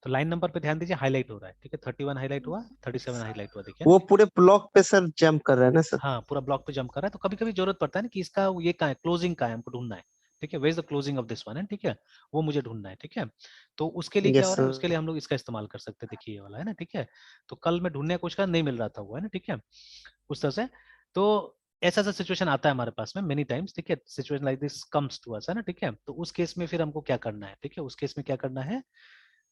तो लाइन नंबर पे ध्यान दीजिए, हाईलाइट हो रहा है, ठीक है, 31 हाईलाइट हुआ, 37 हाईलाइट हुआ, देखिए ना, वो पूरे ब्लॉक पे सर जंप कर रहा है ना सर? हाँ पूरा ब्लॉक पे जंप कर रहा है, तो कभी कभी जरूरत पड़ता है ना कि इसका ये कहाँ है, क्लोजिंग कहाँ है, हमको ढूंढना है, ठीक है, where is the closing of this one है, ठीक है, वो मुझे ढूंढना है, ठीक है। तो उसके लिए क्या यस हो रहा है, सर। उसके लिए हम लोग इसका इस्तेमाल कर सकते हैं, देखिए ये वाला है ना, ठीक है, तो कल मैं ढूंढने की कोशिश कर नहीं मिल रहा था वो, है ना, ठीक है, उस तरह से। तो ऐसा ऐसा सिचुएशन आता है हमारे पास में मेनी टाइम्स, ठीक है, situation like this comes to us, है ना, ठीक है, तो उस केस में फिर हमको क्या करना है, ठीक है, उस केस में क्या करना है,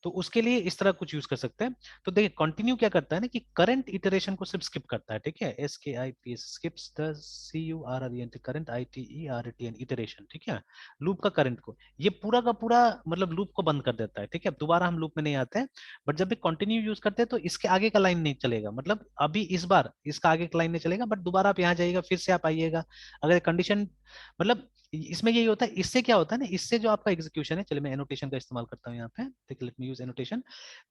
तो उसके लिए इस तरह कुछ यूज कर सकते हैं। तो देखिए कंटिन्यू क्या करता है ना कि करंट इटरेशन को सिर्फ स्किप करता है, ठीक है, SKIP skips the CURRENT current ITERATN iteration, ठीक है, लूप का करंट को, ये पूरा का पूरा मतलब लूप को बंद कर देता है, ठीक है, दोबारा हम लूप में नहीं आते हैं। बट जब भी कंटिन्यू यूज करते हैं तो इसके आगे का लाइन नहीं चलेगा, मतलब अभी इस बार इसका आगे का लाइन नहीं चलेगा, बट दोबारा आप यहाँ जाइएगा, फिर से आप आइएगा, अगर कंडीशन, मतलब इसमें यही होता है, इससे क्या होता है ना, इससे जो आपका एग्जीक्यूशन है, चलिए मैं एनोटेशन का इस्तेमाल करता हूँ यहाँ पे, ठीक है, लेट मी यूज एनोटेशन।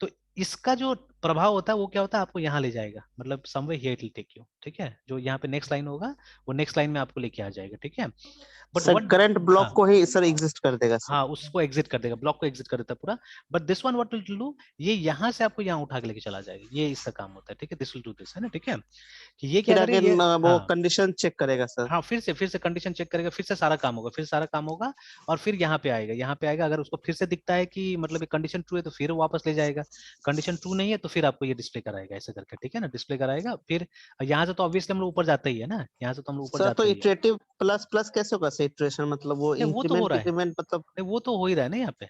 तो इसका जो प्रभाव होता है वो क्या होता है, आपको यहाँ ले जाएगा, मतलब somewhere here it will take you, ठीक है, जो यहाँ पे नेक्स्ट लाइन होगा वो नेक्स्ट लाइन में आपको लेके आ जाएगा, ठीक है, बट सर व्हाट, करंट हाँ ब्लॉक को ही सर एग्जिस्ट कर देगा सर? हाँ उसको एग्जिट कर देगा, ब्लॉक को एग्जिट कर देता है पूरा। But this one what will do, ये यहाँ से आपको यहाँ उठा के लेके चला जाएगा, ये इसका काम होता है, ठीक है, दिस विल डू दिस, है ना, ठीक है, कि ये क्या फिर करे अगेन ये, वो हाँ कंडीशन चेक करेगा सर? हाँ फिर से कंडीशन चेक करेगा, फिर से सारा काम होगा, फिर सारा काम होगा, और फिर यहाँ पे आएगा, यहाँ पे आएगा, अगर उसको फिर से दिखता है कि मतलब ये कंडीशन ट्रू है तो फिर वापस ले जाएगा, कंडीशन ट्रू नहीं है तो फिर आपको ये डिस्प्ले कराएगा ऐसे करके, ठीक है ना, डिस्प्ले कराएगा, फिर यहाँ से तो ऑब्वियसली हम लोग ऊपर जाते ही है ना, यहाँ से तो हम लोग ऊपर सर तो जाते ही है, इटरेटिव प्लस प्लस कैसे होगा सर इटरेशन, मतलब वो नहीं वो तो हो इंक्रीमेंट रहा है, डिक्रीमेंट मतलब? नहीं वो तो हो ही रहा है ना यहाँ पे,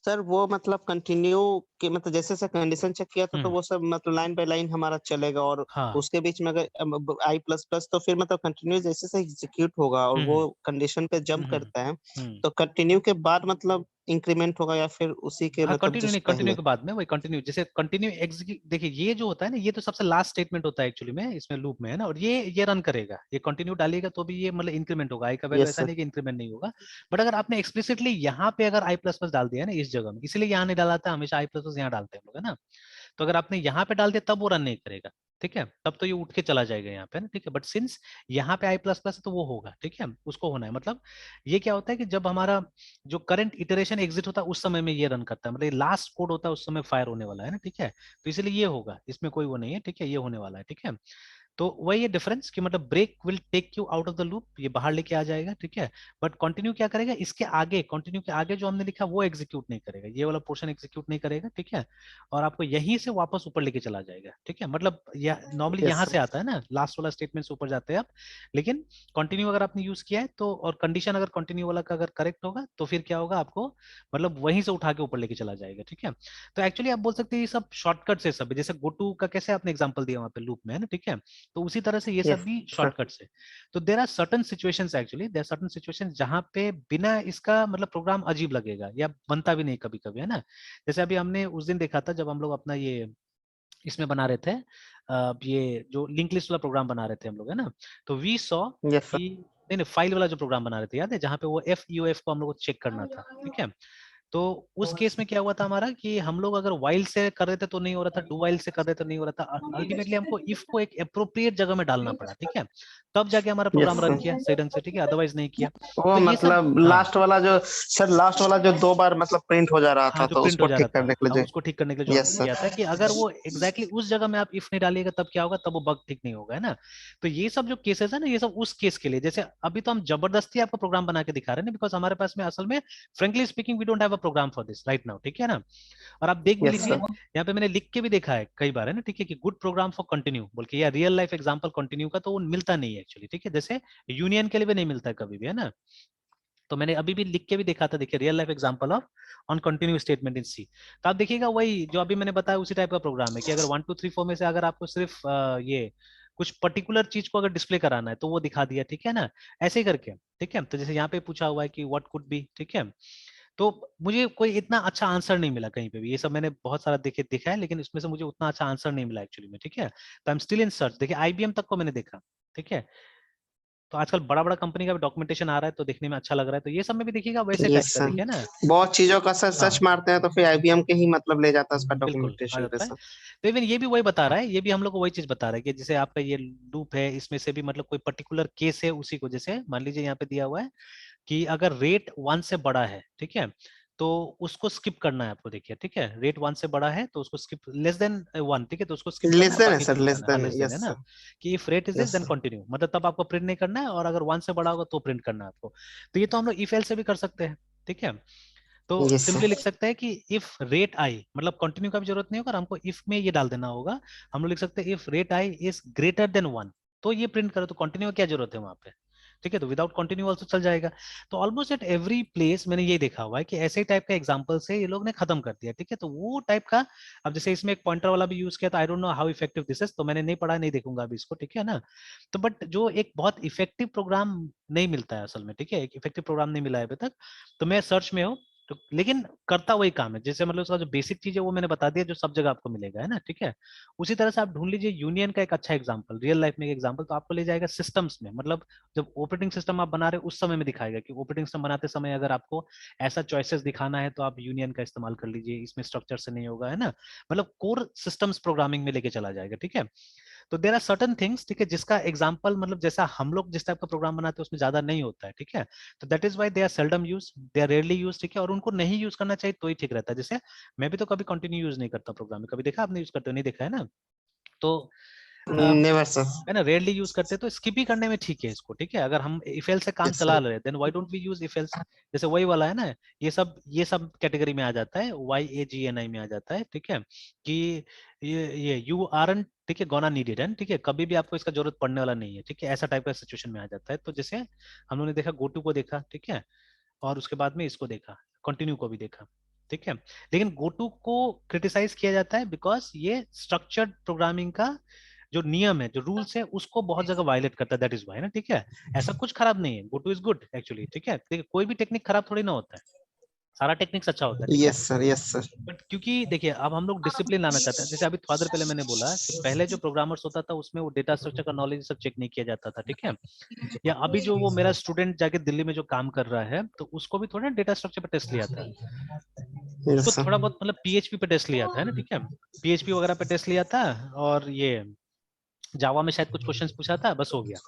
सर वो मतलब कंटिन्यू कि मतलब जैसे कंडीशन चेक किया था तो वो सब मतलब लाइन बाय लाइन हमारा चलेगा, और हाँ उसके बीच में अगर आई प्लस प्लस तो फिर मतलब कंटिन्यू जैसे से एग्जीक्यूट होगा और वो कंडीशन पे जंप करता है, हम्म। तो कंटिन्यू के बाद मतलब इंक्रीमेंट होगा या फिर उसी के हाँ मतलब कंटिन्यू नहीं, जस्ट कंटिन्यू पहले? के बाद में वही कंटिन्यू, जैसे कंटिन्यू एग्जीक्यूट, देखिए ये जो होता है ना, ये तो सबसे लास्ट स्टेटमेंट होता है एक्चुअली में इसमें लूप में, है ना, और ये रन करेगा, ये कंटिन्यू डालिएगा तो भी ये मतलब इंक्रीमेंट होगा, आई का वैल्यू यस ऐसा सर। नहीं कि इंक्रीमेंट नहीं होगा। बट अगर आपने एक्सप्लिसिटली यहाँ पे अगर आई प्लस प्लस डाल दिया है ना इस जगह में, इसीलिए यहाँ नहीं डाला था, हमेशा आई प्लस प्लस यहाँ डालते हैं हम लोग, है ना। तो अगर आपने यहाँ पे डाल दिया तब वो रन नहीं करेगा, ठीक है, तब तो ये उठ के चला जाएगा यहाँ पे ना, ठीक है। बट सिंस यहाँ पे आई प्लस प्लस है तो वो होगा, ठीक है, उसको होना है। मतलब ये क्या होता है कि जब हमारा जो करंट इटरेशन एग्जिट होता है उस समय में ये रन करता है, मतलब लास्ट कोड होता है उस समय फायर होने वाला है ना, ठीक है। तो इसलिए ये होगा, इसमें कोई वो नहीं है, ठीक है, ये होने वाला है, ठीक है। तो वही है डिफरेंस कि मतलब break will take you out of the loop, ये बाहर लेके आ जाएगा, ठीक है। बट कंटिन्यू क्या करेगा, इसके आगे, कंटिन्यू के आगे जो हमने लिखा वो एग्जीक्यूट नहीं करेगा, ये वाला पोर्शन एग्जीक्यूट नहीं करेगा, ठीक है। और आपको यहीं से वापस ऊपर लेके चला जाएगा, ठीक है। मतलब नॉर्मली यस यहाँ सर। से आता है ना, लास्ट वाला स्टेटमेंट से ऊपर जाते हैं आप, लेकिन कंटिन्यू अगर आपने यूज किया है तो, और कंडीशन अगर कंटिन्यू वाला का अगर करेक्ट होगा तो फिर क्या होगा, आपको मतलब वहीं से उठा के ऊपर लेके चला जाएगा, ठीक है। तो एक्चुअली आप बोल सकते हैं ये सब शॉर्टकट से सब, जैसे गो टू का कैसे आपने एग्जाम्पल दिया वहां पे लूप में, है ना, ठीक है। तो उसी तरह से ये सब यस भी सर। शॉर्टकट से। तो there are certain situations, actually there are certain situations जहां पे बिना इसका मतलब प्रोग्राम अजीब लगेगा या बनता भी नहीं कभी कभी, है ना। जैसे अभी हमने उस दिन देखा था जब हम लोग अपना ये इसमें बना रहे थे, ये जो लिंक लिस्ट वाला प्रोग्राम बना रहे थे हम लोग, है ना। तो वी सॉ यस कि नहीं नहीं, फाइल वाला जो प्रोग्राम बना रहे थे, याद है, जहाँ पे वो एफ यू एफ को हम लोग को चेक करना था, ठीक है। तो उस केस में क्या हुआ था हमारा कि हम लोग अगर वाइल से कर रहे थे तो नहीं हो रहा था, डू वाइल से कर रहे थे तो नहीं हो रहा था, अल्टीमेटली हमको इफ को एक अप्रोप्रिएट जगह में डालना पड़ा, ठीक है। तब जाके हमारा यस प्रोग्राम रन सर। किया सही ढंग से, ठीक है, अदरवाइज नहीं किया। वो तो ये सब, मतलब हाँ लास्ट वाला जो सर, लास्ट वाला जो 2 बार मतलब प्रिंट हो जा रहा हाँ, था जो तो प्रिंट हो उसको जा रहा ठीक था, करने के हाँ लिए उसको ठीक करने के लिए जो। जो हमने यस सर। किया था कि अगर वो एग्जैक्टली उस जगह में आप इफ नहीं डालिएगा तब क्या होगा, तब वो बग ठीक नहीं होगा, है ना। तो ये सब जो केसेस है ना, ये सब उस केस के लिए, जैसे अभी तो हम जबरदस्ती आपको प्रोग्राम बना के दिखा रहे हैं ना, बिकॉज हमारे पास में असल में frankly speaking we don't have a program for this right now, ठीक है ना। और आप देख भी यस लीजिए, सर। यहाँ पे मैंने लिख के भी देखा है कई बार, है ना, ठीक है, कि गुड प्रोग्राम फॉर कंटिन्यू बोल के, या रियल लाइफ एग्जांपल कंटिन्यू का तो वो मिलता नहीं है एक्चुअली, ठीक है, जैसे यूनियन के लिए भी नहीं मिलता है कभी भी, है ना। तो मैंने अभी भी लिख के भी देखा था, देखिए, real life example of on continue statement in C. तो आप देखिएगा वही जो अभी मैंने बताया उसी टाइप का प्रोग्राम है कि अगर 1 2 3 4 में से अगर आपको सिर्फ ये कुछ पर्टिकुलर चीज को अगर डिस्प्ले कराना है तो वो दिखा दिया, ठीक है ना, ऐसे ही करके, ठीक है। तो जैसे यहाँ पे पूछा हुआ है कि व्हाट कुड बी, ठीक है। तो मुझे कोई इतना अच्छा आंसर नहीं मिला कहीं पे भी, ये सब मैंने बहुत सारा देखा है, लेकिन इसमें से मुझे उतना अच्छा आंसर नहीं मिला एक्चुअली में, ठीक है। तो I am still in search, देखिए आईबीएम तक को मैंने देखा, ठीक है। तो आजकल बड़ा बड़ा कंपनी का भी डॉक्यूमेंटेशन आ रहा है तो देखने में अच्छा लग रहा है, तो ये सब में भी देखिएगा वैसे टाइप यस का, सर। देखिए ना। बहुत चीजों का सर सर्च हाँ मारते हैं तो फिर आईबीएम के ही मतलब ले जाता है उसका बिल्कुल आ डॉक्यूमेंटेशन पे जाता है। सर। तो इवन ये भी वही बता रहा है, ये भी हम लोग को वही चीज बता रहा है कि जैसे आपका ये लूप है, इसमें से भी मतलब कोई पर्टिकुलर केस है, उसी को जैसे मान लीजिए यहाँ पे दिया हुआ है कि अगर रेट 1 से बड़ा है, ठीक है, तो उसको स्किप करना है आपको, देखिए, ठीक है, रेट 1 से बड़ा है तो उसको स्किप, लेस देन 1, ठीक है, तो उसको स्किप करना लेस है, देन है बाकी सर, प्रिंट लेस करना है, हाँ देन लेस है। देन, है यस ना। सर। कि if rate is this yes then sir. Continue, मतलब तब आपको प्रिंट नहीं करना है, और अगर 1 से बड़ा होगा तो प्रिंट करना है आपको। तो ये तो हम लोग इफ एल से भी कर सकते हैं, ठीक है। तो यस सिंपली सर। लिख सकते हैं कि इफ रेट आई, मतलब कंटिन्यू का भी जरूरत नहीं होगा, हमको इफ में ये डाल देना होगा। हम लोग लिख सकते हैं if rate I is greater than 1, तो ये प्रिंट करो, तो कंटिन्यू क्या जरूरत है वहां पे, ठीक है। तो विदाउट कंटिन्यू ऑल्सो चल जाएगा। तो ऑलमोस्ट एट एवरी प्लेस मैंने ये देखा हुआ है कि ऐसे टाइप का एग्जांपल से ये लोग ने खत्म कर दिया, ठीक है। तो वो टाइप का, अब जैसे इसमें एक पॉइंटर वाला भी यूज किया, तो I don't know how effective this is, तो मैंने नहीं पढ़ा, नहीं देखूंगा अभी इसको, ठीक है ना। तो बट जो एक बहुत इफेक्टिव प्रोग्राम नहीं मिलता है असल में, ठीक है, एक इफेक्टिव प्रोग्राम नहीं मिला है अभी तक। तो मैं सर्च में हूँ, तो लेकिन करता वही काम है, जैसे मतलब उसका जो बेसिक चीज है वो मैंने बता दिया, जो सब जगह आपको मिलेगा, है ना, ठीक है। उसी तरह से आप ढूंढ लीजिए यूनियन का एक अच्छा एग्जांपल, रियल लाइफ में एक एग्जांपल, तो आपको ले जाएगा सिस्टम्स में, मतलब जब ऑपरेटिंग सिस्टम आप बना रहे हो उस समय में दिखाएगा कि ऑपरेटिंग सिस्टम बनाते समय अगर आपको ऐसा चॉइसेस दिखाना है तो आप यूनियन का इस्तेमाल कर लीजिए, इसमें स्ट्रक्चर से नहीं होगा, है ना। मतलब कोर सिस्टम्स प्रोग्रामिंग में लेके चला जाएगा, ठीक है। तो देर आर सर्टन थिंग्स, ठीक है, जिसका एग्जाम्पल मतलब जैसा हम लोग जिस टाइप का प्रोग्राम बनाते हैं उसमें ज्यादा नहीं होता है, ठीक है। तो that is why they are seldom use, they are rarely use, ठीक है, और उनको नहीं यूज करना चाहिए तो ही ठीक रहता है। जैसे मैं भी तो कभी कंटिन्यू यूज नहीं करता प्रोग्राम में, कभी देखा आपने यूज करते हो, नहीं देखा, है ना। तो नेवर सर। है ना, रेयरली यूज करते हैं तो स्किप ही करने में ठीक है इसको, ठीक है। अगर हम इफ एल्स से काम यस चला सर। ले रहे then why don't we use if else. जैसे वही वाला है ना, ये सब कैटेगरी में आ जाता है, YAGNI में आ जाता है, ठीक है। कि ये यू आरन, ठीक है, गोना नीडेड है, ठीक है, कभी भी आपको इसका जरूरत पड़ने वाला नहीं है, ठीक है, ऐसा टाइप का सिचुएशन में आ जाता है। तो जैसे हम लोगों ने देखा गोटू को देखा, ठीक है, और उसके बाद में इसको देखा, कंटिन्यू को भी देखा। ठीक है। लेकिन गोटू को क्रिटिसाइज किया जाता है बिकॉज ये स्ट्रक्चर्ड प्रोग्रामिंग का जो नियम है, जो रूल्स है, उसको बहुत जगह वायलेट करता है, दैट इज वाई ना, ठीक है। ऐसा कुछ खराब नहीं है, गोटू इज गुड एक्चुअली, ठीक है। देखिए कोई भी टेक्निक खराब थोड़ी ना होता है, सारा टेक्निक्स अच्छा होता है, ठीक है। Yes sir, yes sir. But क्योंकि देखिए अब हम लोग डिसिप्लिन लाना चाहते हैं, जैसे अभी थोड़ा देर पहले मैंने बोला कि पहले जो प्रोग्रामर्स होता था उसमें वो डेटा स्ट्रक्चर का नॉलेज सब चेक नहीं किया जाता था, ठीक है। या अभी जो वो मेरा स्टूडेंट जाके दिल्ली में जो काम कर रहा है, तो उसको भी थोड़ा डेटा स्ट्रक्चर पे टेस्ट लिया था, उसको यस सर। थोड़ा बहुत मतलब पीएचपी पे टेस्ट लिया था, है ना, ठीक है। पीएचपी वगैरह पे टेस्ट लिया था, और ये जावा में शायद कुछ क्वेश्चंस पूछा था, बस हो गया,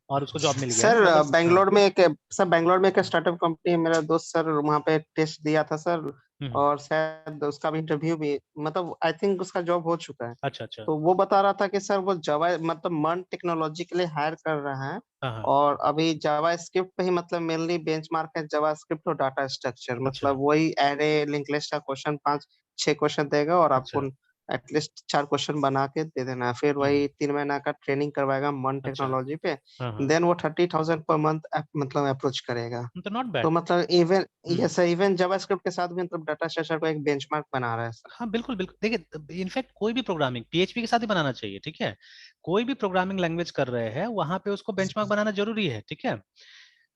और उसको जॉब मिल गया, है सर ना, मतलब हाँ। बेंगलोर में एक स्टार्टअप कंपनी है, मेरा दोस्त सर वहाँ पे टेस्ट दिया था सर। हम्म। और शायद उसका भी इंटरव्यू भी, मतलब आई थिंक उसका जॉब हो चुका है। अच्छा अच्छा। तो वो बता रहा था कि सर वो जावा मतलब मर्न टेक्नोलॉजी के लिए हायर कर रहा है। हाँ हाँ। और अभी जावा स्क्रिप्ट पे ही मतलब मेनली बेंचमार्क है, जावा स्क्रिप्ट और डाटा स्ट्रक्चर, अच्छा मतलब वही एरे लिंक लिस्ट का क्वेश्चन 5-6 क्वेश्चन देगा और अच्छा। आपको एटलीस्ट 4 क्वेश्चन बना के दे देना है। फिर हम्म। वही 3 महीना का ट्रेनिंग करवाएगा मर्न अच्छा। टेक्नोलॉजी पे। हाँ हाँ। देन वो 30,000 पर मंथ मतलब अप्रोच करेगा। तो नॉट तो बैड। मतलब इवन ये हम्म। सर, इवन जावास्क्रिप्ट के साथ भी मतलब डाटा स्ट्रक्चर को एक बेंचमार्क बना रहा है सर। हाँ बिल्कुल बिल्कुल, देखिए इनफैक्ट कोई भी प्रोग्रामिंग पीएचपी के साथ ही बनाना चाहिए, ठीक है। कोई भी प्रोग्रामिंग लैंग्वेज कर रहे हैं वहां पे उसको बेंचमार्क बनाना जरूरी है, ठीक है।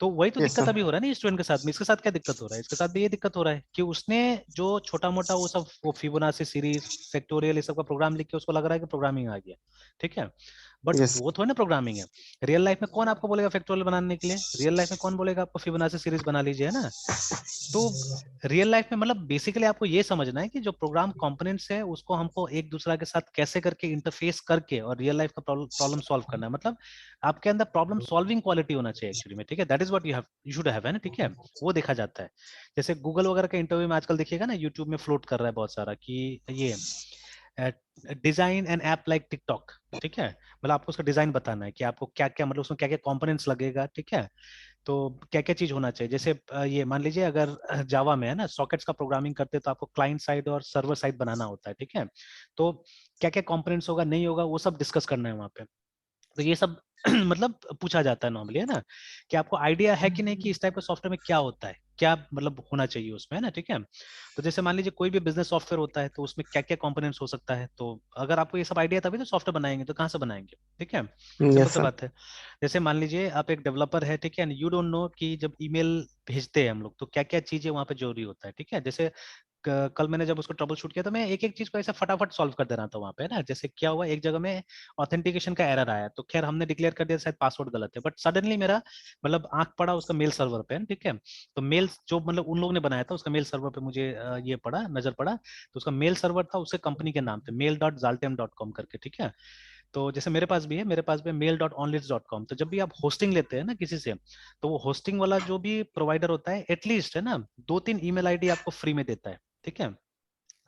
तो वही तो यस दिक्कत सर। अभी हो रहा है ना स्टूडेंट के साथ में, इसके साथ क्या दिक्कत हो रहा है, इसके साथ भी ये दिक्कत हो रहा है कि उसने जो छोटा मोटा वो सब वो फिबोनाची सीरीज फैक्टोरियल ये सब का प्रोग्राम लिख के उसको लग रहा है कि प्रोग्रामिंग आ गया, ठीक है। But yes. वो थोड़ी ना प्रोग्रामिंग है। रियल लाइफ में कौन आपको बोलेगा फैक्टोरियल बनाने के लिए, रियल लाइफ में कौन बोलेगा आपको फिबोनाची सीरीज बना लीजिए, है ना। तो रियल लाइफ में मतलब बेसिकली आपको ये समझना है कि जो प्रोग्राम कंपोनेंट्स है उसको हमको एक दूसरे के साथ कैसे करके इंटरफेस करके और रियल लाइफ का प्रॉब्लम सॉल्व करना है, मतलब आपके अंदर प्रॉब्लम सॉल्विंग क्वालिटी होना चाहिए एक्चुअली में, ठीक है। That is what you should have, है ना, ठीक है। वो देखा जाता है। जैसे गूगल वगैरह के इंटरव्यू में आजकल देखिएगा ना, यूट्यूब में फ्लोट कर रहा है बहुत सारा कि ये design N app like TikTok, ठीक है। मतलब आपको उसका डिजाइन बताना है कि आपको क्या क्या मतलब उसमें क्या क्या कंपोनेंट्स लगेगा, ठीक है। तो क्या क्या चीज होना चाहिए, जैसे ये मान लीजिए अगर जावा में है ना सॉकेट्स का प्रोग्रामिंग करते हैं तो आपको क्लाइंट साइड और सर्वर साइड बनाना होता है, ठीक है। तो क्या क्या कंपोनेंट्स होगा नहीं होगा वो सब डिस्कस करना है वहाँ पे। तो ये सब मतलब पूछा जाता है नॉर्मली, है ना, कि आपको आइडिया है कि नहीं कि इस टाइप के सॉफ्टवेयर में क्या होता है, क्या मतलब होना चाहिए उसमें, है ना, ठीक है। तो जैसे मान लीजिए कोई भी बिजनेस सॉफ्टवेयर होता है तो उसमें क्या क्या कंपोनेंट्स हो सकता है, तो अगर आपको ये सब आइडिया तभी तो सॉफ्टवेयर बनाएंगे, तो कहाँ से बनाएंगे, ठीक है। सिंपल यस सा सर। बात है। जैसे मान लीजिए आप एक डेवलपर है, ठीक है, एंड यू डोंट नो कि जब ईमेल भेजते हैं हम लोग तो क्या क्या चीजें वहां पे जरूरी होता है, ठीक है। जैसे कल मैंने जब उसको ट्रबल शूट किया तो मैं एक एक चीज को ऐसे फटाफट सॉल्व कर दे रहा था वहां पे ना। जैसे क्या हुआ, एक जगह में ऑथेंटिकेशन का एरर आया, तो खैर हमने डिक्लेयर कर दिया शायद पासवर्ड गलत है, बट सडनली मेरा मतलब आंख पड़ा उसका मेल सर्वर पे, ठीक है। तो मेल जो मतलब उन लोगों ने बनाया था उसका मेल सर्वर पे मुझे ये पड़ा, नजर पड़ा, तो उसका मेल सर्वर था उसके कंपनी के नाम पे mail.zaltem.com करके, ठीक है। तो जैसे मेरे पास भी है, मेरे पास भी mail.onlist.com। तो जब भी आप होस्टिंग लेते हैं ना किसी से, तो वो होस्टिंग वाला जो भी प्रोवाइडर होता है एटलीस्ट है ना 2-3 ईमेल आईडी आपको फ्री में देता है, ठीक है।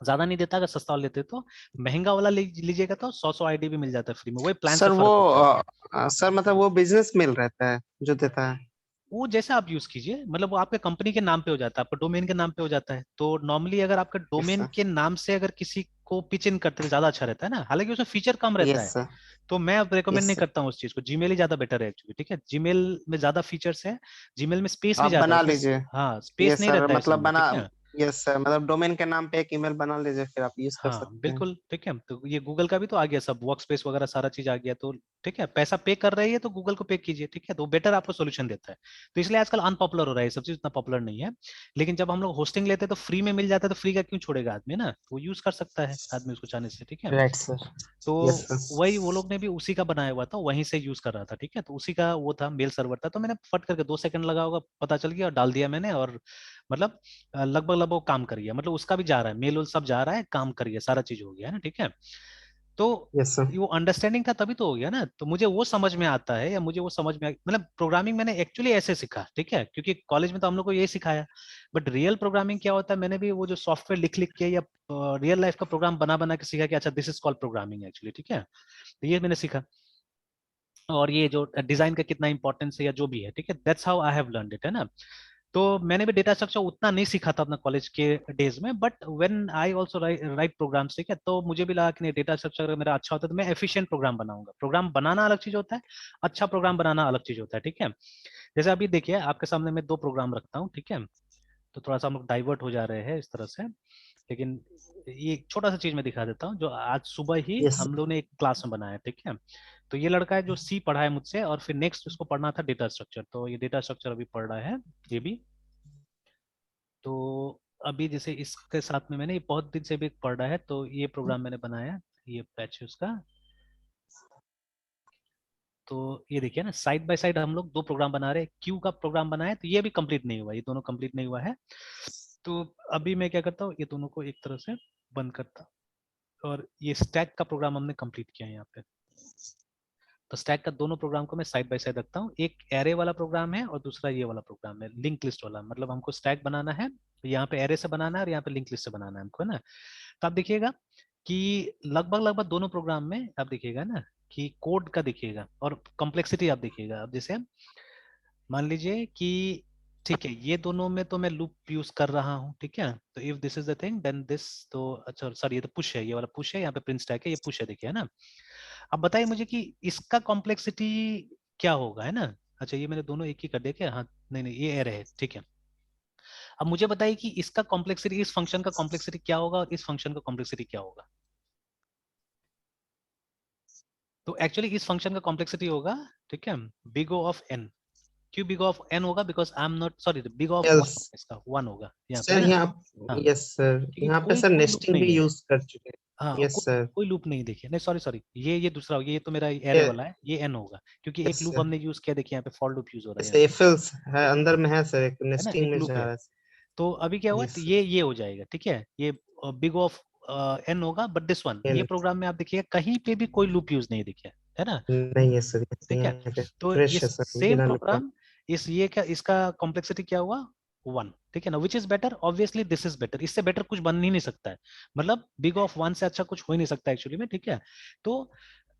ज्यादा नहीं देता, अगर सस्ता वाला लेते तो। महंगा वाला लीजिएगा तो 100 आईडी भी मिल जाता है फ्री में, वही प्लान से सर वो फर्क होता है। सर मतलब वो बिजनेस मेल रहता है जो देता है। वो जैसे आप यूज कीजिए, मतलब वो आपके कंपनी के नाम पे हो जाता है, आपका डोमेन के नाम पे हो जाता है। तो नॉर्मली अगर आपका यस डोमेन सर। के नाम से अगर किसी को पिच इन करते तो ज्यादा अच्छा रहता है ना, हालांकि उसमें फीचर कम रहता यस है। सर। तो मैं अब रेकमेंड यस नहीं सर। करता हूँ उस चीज को, जीमेल ही ज्यादा बेटर है एक्चुअली, ठीक है। जीमेल में ज्यादा फीचर्स है, जीमेल में स्पेस भी आप ज्यादा है बना उसमें। लीजिए। हाँ स्पेस यस नहीं सर, रहता है मतलब उसमें, बना। ठीक है। यस सर, मतलब डोमेन के नाम पे एक ईमेल बना लीजिए, फिर आप यूज कर हाँ सकते हैं। बिल्कुल, ठीक है। तो ये गूगल का भी तो आ गया सब, वर्क स्पेस वगैरह सारा चीज आ गया, तो ठीक है। पैसा पे कर रही है तो गूगल को पे कीजिए, ठीक है, तो बेटर आपको सोल्यूशन देता है। तो इसलिए आजकल अनपॉपुलर हो रहा है, ये सब चीज उतना पॉपुलर नहीं है। लेकिन जब हम लोग होस्टिंग लेते हैं तो फ्री में मिल जाता है, तो फ्री का क्यों छोड़ेगा आदमी ना, वो यूज कर सकता है आदमी उसको चाहने से, ठीक है। Right sir. तो यस सर। वही वो लोग ने भी उसी का बनाया हुआ था, वहीं से यूज कर रहा था, ठीक है। तो उसी का वो था, मेल सर्वर था, तो मैंने फट करके 2 सेकंड लगा होगा, पता चल गया और डाल दिया मैंने, और मतलब लगभग लगभग काम कर गया, मतलब उसका भी जा रहा है, मेल वेल सब जा रहा है, काम कर गया, सारा चीज हो गया है ना, ठीक है। तो यस सर। वो अंडरस्टैंडिंग था तभी तो हो गया ना, तो मुझे वो समझ में आता है, या मुझे वो समझ में मतलब प्रोग्रामिंग मैंने एक्चुअली ऐसे सीखा, ठीक है, क्योंकि कॉलेज में तो हम लोग को यही सिखाया। बट रियल प्रोग्रामिंग क्या होता है, मैंने भी वो जो सॉफ्टवेयर लिख लिख के या रियल लाइफ का प्रोग्राम बना बना के सीखा कि अच्छा this is called programming actually, ठीक है। तो ये मैंने सीखा, और ये जो डिजाइन का कितना इंपॉर्टेंस है या जो भी है, ठीक है, that's how I have learned it, है ना। तो मैंने भी डेटा स्ट्रक्चर उतना नहीं सीखा था अपना कॉलेज के डेज में, but when I also write programs, ठीक है, तो मुझे भी लगा कि नहीं डेटा स्ट्रक्चर अगर मेरा अच्छा होता है तो मैं एफिशिएंट प्रोग्राम बनाऊंगा। प्रोग्राम बनाना अलग चीज होता है, अच्छा प्रोग्राम बनाना अलग चीज होता है, ठीक है। जैसे अभी देखिए आपके सामने मैं 2 प्रोग्राम रखता हूँ, ठीक है। तो थोड़ा सा हम लोग डाइवर्ट हो जा रहे हैं इस तरह से, लेकिन ये एक छोटा सा चीज मैं दिखा देता हूँ जो आज सुबह ही यस हम लोग ने एक क्लास में बनाया, ठीक है। तो ये लड़का है जो सी पढ़ा है मुझसे, और फिर नेक्स्ट उसको पढ़ना था डेटा स्ट्रक्चर, तो ये डेटा स्ट्रक्चर अभी पढ़ रहा है ये भी। तो अभी जैसे इसके साथ में मैंने ये बहुत दिन से भी पढ़ रहा है, तो ये प्रोग्राम मैंने बनाया, ये पैच है उसका। तो ये देखिए ना, साइड बाय साइड हम लोग दो प्रोग्राम बना रहे हैं, क्यू का प्रोग्राम बनाया, तो ये भी कंप्लीट नहीं हुआ, ये दोनों कंप्लीट नहीं हुआ है। तो अभी मैं क्या करता हूँ, ये दोनों को एक तरह से बंद करता हूँ, और ये स्टैक का प्रोग्राम हमने कंप्लीट किया है यहाँ पे। तो स्टैक का दोनों प्रोग्राम को मैं साइड बाय साइड रखता हूँ, एक एरे वाला प्रोग्राम है और दूसरा ये वाला प्रोग्राम है लिंक लिस्ट वाला, मतलब हमको स्टैक बनाना है, यहाँ पे एरे से बनाना है और यहाँ पे लिंक लिस्ट से बनाना है हमको, है ना। तो आप देखिएगा कि लगभग लगभग दोनों प्रोग्राम में आप देखिएगा ना कि कोड का देखिएगा और कॉम्प्लेक्सिटी आप देखिएगा। अब जैसे मान लीजिए कि ठीक है, ये दोनों में तो मैं लूप यूज कर रहा हूँ, ठीक है। तो if this is the thing then this, तो अच्छा सॉरी ये तो पुश है, ये वाला पुश है, यहाँ पे प्रिंट स्टैक है, ये पुश है, देखिए है ना। अब बताइए मुझे कि इसका कॉम्प्लेक्सिटी क्या होगा, है ना। अच्छा ये मैंने दोनों एक ही कर दिया क्या, हाँ नहीं नहीं ये एरे है, ठीक है। अब मुझे बताइए कि इसका कॉम्प्लेक्सिटी, इस फंक्शन का कॉम्प्लेक्सिटी क्या होगा और इस फंक्शन का कॉम्प्लेक्सिटी क्या होगा। तो एक्चुअली इस फंक्शन का कॉम्प्लेक्सिटी होगा, ठीक है, बिग O ऑफ n। क्यों बिग O ऑफ n होगा, because I am not sorry, big O of one yes होगा, इसका वन होगा यहाँ पे, है सर ना। यहाँ हाँ यस सर क्योंकि यहाँ पे कोई सर कोई लूप नेस्टिंग भी नहीं है। यूज कर चुके हाँ हैं। यस कोई सर कोई लूप नहीं, देखिए नहीं सॉरी सॉरी, ये दूसरा हो गया, ये तो मेरा एरे ये वाला है, ये n होगा, क्योंकि यस एक लूप सर हमने यूज किया, देखिए यहाँ पे फॉर लूप यूज हो रहा है इस यहाँ पे, एफएल्स है एक अंदर में है सर एक है ना, नेस्टिंग एक में लूप जा है। रहा है। तो अभी क्या हुआ, तो यस ये हो जाएगा, ठीक है, ये बिग ऑफ n होगा, बट दिस वन, ये प्रोग्राम में आप देखिएगा कहीं पे भी कोई लूप यूज नहीं दिखे, है ना। नहीं है सर ठीक है, यहाँ पे तो फ्रेश इस है सर सेम बिना लुका। प्रोग्राम, इस ये क्या, इसका कॉम्प्लेक्सिटी क्या हुआ, वन, ठीक है ना, which is better, obviously this is better, इससे बेटर कुछ बन ही नहीं सकता है, मतलब बिग ऑफ वन से अच्छा कुछ हो ही नहीं सकता एक्चुअली में, ठीक है। तो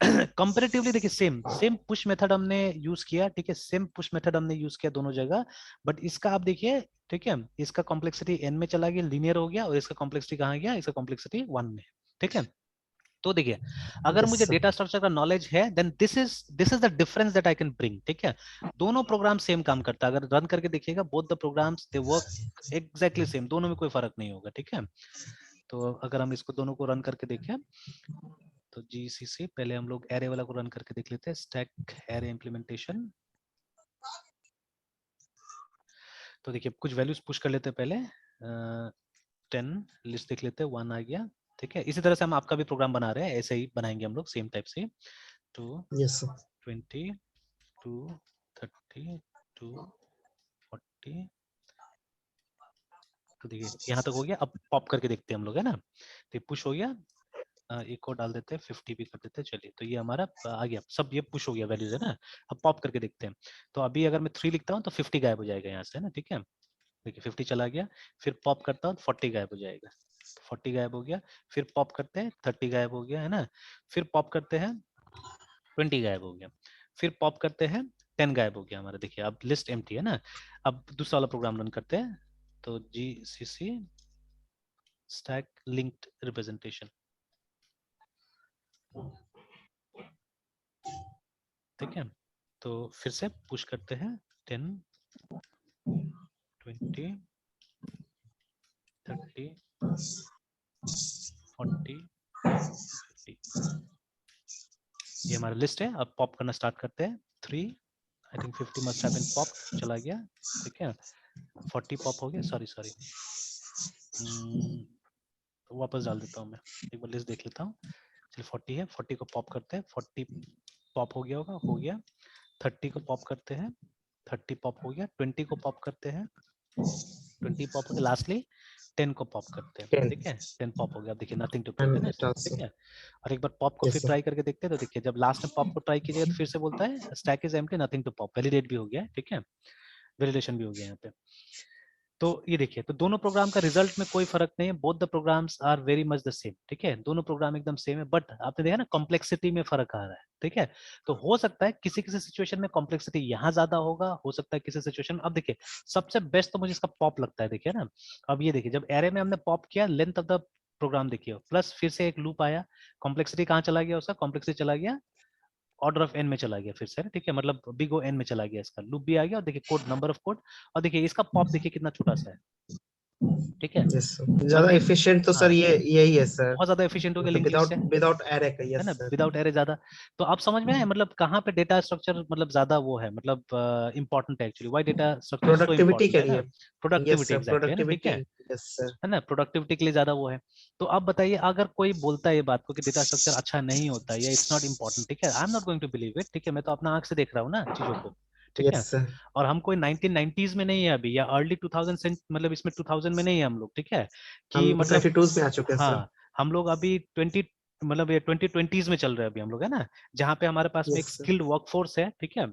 कंपेरेटिवली देखिए सेम सेम पुश मेथड हमने यूज किया, ठीक है, सेम पुश मेथड हमने यूज किया दोनों जगह, बट इसका आप देखिए, ठीक है, इसका कॉम्प्लेक्सिटी n में चला गया, लीनियर हो गया, और इसका कॉम्प्लेक्सिटी कहाँ गया, इसका कॉम्प्लेक्सिटी वन में, ठीक है। तो देखिए अगर यस मुझे सर डेटा स्ट्रक्चर का नॉलेज है, then this is the difference that I can bring, ठीक है। दोनों प्रोग्राम सेम काम करता है, अगर रन करके देखिएगा both the programs they work exactly same, दोनों में कोई फर्क नहीं होगा, ठीक है। तो अगर हम इसको दोनों को रन करके देखें, तो जीसीसी पहले हम लोग एरे वाला को रन करके देख लेते हैं, स्टैक एरे इम्प्लीमेंटेशन। तो देखिए कुछ वैल्यूज पुश कर लेते हैं पहले, 10 लिस्ट देख लेते हैं, 1 आ गया, ठीक है। इसी तरह से हम आपका भी प्रोग्राम बना रहे हैं, ऐसे ही बनाएंगे हम लोग सेम टाइप से, 2 यस सर 20 2 30 2 40। तो देखिए यहाँ तक हो गया, अब पॉप करके देखते हैं हम लोग, है ना। तो पुश हो गया, एक और डाल देते हैं, 50 भी कर देते हैं, चलिए तो ये हमारा आ गया, सब ये पुश हो गया वैल्यूज, है ना। अब पॉप करके देखते हैं, तो अभी अगर मैं 3 लिखता हूँ तो 50 गायब हो जाएगा यहाँ से, है ना, ठीक है। देखिए 50 चला गया, फिर पॉप करता हूँ 40 गायब हो जाएगा, 40 गायब हो गया, फिर पॉप करते हैं 30 गायब हो गया, है ना। फिर पॉप करते हैं 20 गायब हो गया, फिर पॉप करते हैं 10 गायब हो गया हमारा, देखिए अब लिस्ट एम्प्टी है ना। अब दूसरा वाला प्रोग्राम रन करते हैं, तो जीसीसी स्टैक लिंक्ड रिप्रेजेंटेशन, ठीक है। तो फिर से पुश करते हैं 10 20 30 40 50, ये हमारा लिस्ट है। अब पॉप करना स्टार्ट करते हैं, 3 I think 50 must have been popped, चला गया, ठीक है। 40 पॉप हो गया, सॉरी सॉरी, वापस डाल देता हूँ मैं, एक बार लिस्ट देख लेता हूँ। चलिए 40 है, 40 को पॉप करते हैं, 40 पॉप हो गया होगा, हो गया। 30 को पॉप करते हैं, 30 पॉप हो गया। 20 को पॉप करते हैं, 20 पॉप हो गया। लास्टली 10 को पॉप करते हैं, 10 ठीक है, 10 पॉप हो गया। अब देखिए नथिंग टू प्रिंट, है एंड ना इट इसमें, आल्सो ठीक है। और एक बार पॉप को फिर यस सर ट्राई करके देखते हैं, तो देखिए जब लास्ट में पॉप को ट्राई कीजिएगा तो फिर से बोलता है stack is empty, nothing to pop, validate भी हो गया है, ठीक है, वैलिडेशन भी हो गया यहाँ पे। तो ये देखिए, तो दोनों प्रोग्राम का रिजल्ट में कोई फर्क नहीं है, both the programs are very much the same, ठीक है, दोनों प्रोग्राम एकदम सेम है, बट आपने देखा ना कॉम्प्लेक्सिटी में फर्क आ रहा है, ठीक है। तो हो सकता है किसी किसी सिचुएशन में कॉम्प्लेक्सिटी यहाँ ज्यादा होगा, हो सकता है किसी सिचुएशन में, अब देखिए सबसे बेस्ट तो मुझे इसका पॉप लगता है, देखिए ना। अब ये देखिए जब एरे में हमने पॉप किया, लेंथ ऑफ द प्रोग्राम देखिए, प्लस फिर से एक लूप आया, कॉम्प्लेक्सिटी कहाँ चला गया, उसका कॉम्प्लेक्सिटी चला गया ऑर्डर ऑफ एन में चला गया फिर से, ठीक है, मतलब बिग O एन में चला गया, इसका लूप भी आ गया, और देखिए कोड, नंबर ऑफ कोड, और देखिए इसका पॉप देखिए कितना छोटा सा है, ठीक है। यस सर, ज्यादा मतलब एफिशिएंट तो सर हाँ, यही है सर, बहुत ज्यादा एफिशिएंट हो गया मतलब लिंक लिस्ट विदाउट से, विदाउट एरे का। है यस ना, सर। विदाउट एरे ज्यादा। तो आप समझ में आए मतलब कहाँ पे डेटा स्ट्रक्चर मतलब ज्यादा वो है, मतलब इंपॉर्टेंट है actually, why data structure is so productivity important, के है ना, लिए। यस प्रोडक्टिविटी सर, एग्जैक्टली, है ना, ठीक प्रोडक्टिविटी। है यस सर। है ना, प्रोडक्टिविटी के लिए ज्यादा वो है। तो आप बताइए अगर कोई बोलता है ये बात को कि डेटा स्ट्रक्चर अच्छा नहीं होता या इट्स नॉट इंपॉर्टेंट, ठीक है, I am not going to believe it, ठीक है, मैं तो अपना आंख से देख रहा हूँ ना चीजों को, ठीक यस है। सर। और हम कोई 1990s में नहीं है अभी, या अर्ली 2000 मतलब इसमें 2000 में नहीं है हम लोग, ठीक है, हम कि तो मतलब 22 में आ चुके हैं सर। हाँ, हम लोग अभी 20 मतलब ये 2020s में चल रहे हैं अभी हम लोग, है ना, जहाँ पे हमारे पास में यस एक सर। स्किल्ड वर्कफोर्स है, ठीक है।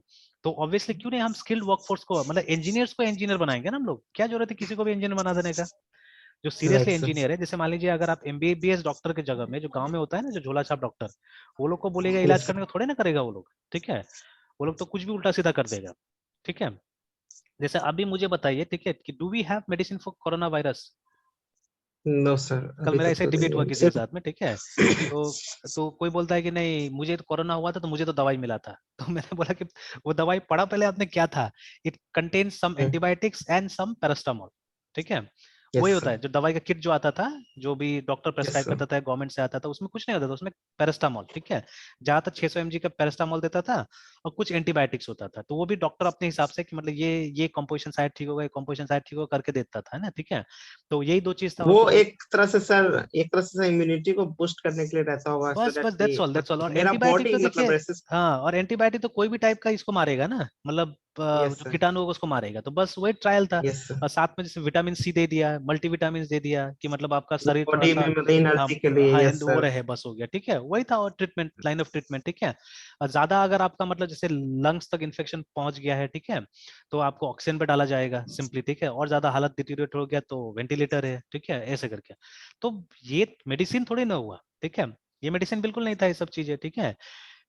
तो ऑब्वियसली क्यों नहीं हम स्किल्ड वर्कफोर्स को मतलब इंजीनियर्स को इंजीनियर बनाएंगे ना हम लोग, क्या जरूरत है किसी को भी इंजीनियर बना देने का, जो राइट सीरियसली सर। इंजीनियर है। जैसे मान लीजिए अगर आप एमबीबीएस डॉक्टर की जगह में जो गांव में होता है ना, जो झोला छाप डॉक्टर, वो लोग को बोलेगा इलाज यस सर। करने को थोड़े ना करेगा वो लोग, ठीक है, वो लोग तो कुछ भी उल्टा सीधा कर देगा, ठीक है। जैसे अभी मुझे बताइए, ठीक है, कि do we have medicine for corona virus. No sir, कल अभी मेरा तक ऐसे तो नहीं डिबेट हुआ है किसी के सिर्फ। साथ में, ठीक है, तो कोई बोलता है कि नहीं मुझे तो कोरोना हुआ था तो मुझे तो दवाई मिला था। तो मैंने बोला कि वो दवाई पढ़ा पहले आपने क्या था, it contains some antibiotics and some paracetamol, ठीक है। यस वही होता सर। है जो दवाई का किट जो आता था, जो भी डॉक्टर यस प्रेस्क्राइब सर। करता था गवर्नमेंट से आता था, उसमें कुछ नहीं होता था, उसमें पैरास्टामोल, ठीक है, ज्यादातर 600 mg का पैरास्टामोल देता था, और कुछ एंटीबायोटिक्स होता था, तो वो भी डॉक्टर अपने हिसाब से कि मतलब ये कंपोजिशन शायद ठीक होगा, ये कंपोजिशन शायद ठीक होगा करके देता था, है ना, ठीक है। तो यही दो चीज था, और वो कुछ एक तरह से सर, एक तरह से इम्यूनिटी को बूस्ट करने के लिए रहता होगा, सो बस दैट बस कि दैट्स ऑल। और मेरा एंटीबायोटिक बॉडी तो देखिए, मतलब रेसिस्ट। हाँ, और एंटीबायोटिक तो कोई भी टाइप का इसको मारेगा ना, मतलब यस जो सर। कीटाणु होगा उसको मारेगा, तो बस वही ट्रायल था। Yes sir. और साथ में जैसे विटामिन सी दे दिया, मल्टीविटामिन दे दिया, कि मतलब आपका वो शरीर थोड़ा बॉडी में सा मतलब एनर्जी हम के लिए। हाँ यस वो सर। रहे, बस हो गया, ठीक है, वही था। और ट्रीटमेंट, लाइन ऑफ ट्रीटमेंट, ठीक है। और ज्यादा अगर आपका मतलब जैसे लंग्स तक इन्फेक्शन पहुंच गया है, ठीक है, तो आपको ऑक्सीजन पे डाला जाएगा सिंपली, ठीक है, और ज्यादा हालत डिटीरियोरेट हो गया तो वेंटिलेटर है, ठीक है, ऐसे करके। तो ये मेडिसिन थोड़ी ना हुआ, ठीक है, ये मेडिसिन बिल्कुल नहीं था, ये सब चीजें, ठीक है।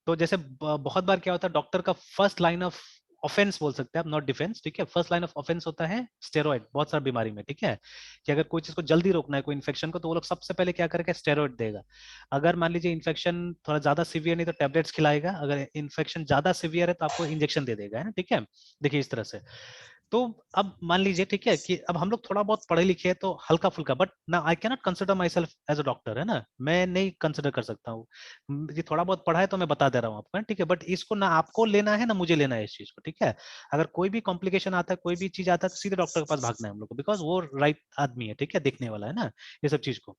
तो जैसे बहुत बार क्या होता है, डॉक्टर का फर्स्ट लाइन ऑफ ऑफेंस बोल सकते हैं आप, नॉट डिफेंस, ठीक है, फर्स्ट लाइन ऑफ ऑफेंस होता है स्टेरॉइड, बहुत सारी बीमारी में, ठीक है, कि अगर कोई चीज को जल्दी रोकना है, कोई इन्फेक्शन को, तो वो लोग सबसे पहले क्या करेगा, स्टेरॉइड देगा। अगर मान लीजिए इन्फेक्शन थोड़ा ज्यादा सीवियर नहीं तो टेबलेट्स खिलाएगा, अगर इन्फेक्शन ज्यादा सीवियर है तो आपको इंजेक्शन दे देगा, है ना, ठीक है। देखिए इस तरह से। तो अब मान लीजिए, ठीक है, कि अब हम लोग थोड़ा बहुत पढ़े लिखे हैं तो हल्का फुल्का, बट ना I cannot consider myself as a doctor, है ना, मैं नहीं कंसिडर कर सकता हूँ। ये थोड़ा बहुत पढ़ा है तो मैं बता दे रहा हूँ आपको, ठीक है, बट इसको ना आपको लेना है ना मुझे लेना है इस चीज को, ठीक है। अगर कोई भी कॉम्प्लिकेशन आता है, कोई भी चीज आता है, तो सीधे डॉक्टर के पास भागना है हम लोग को, बिकॉज वो राइट आदमी है, ठीक है, देखने वाला है ना, ये सब चीज को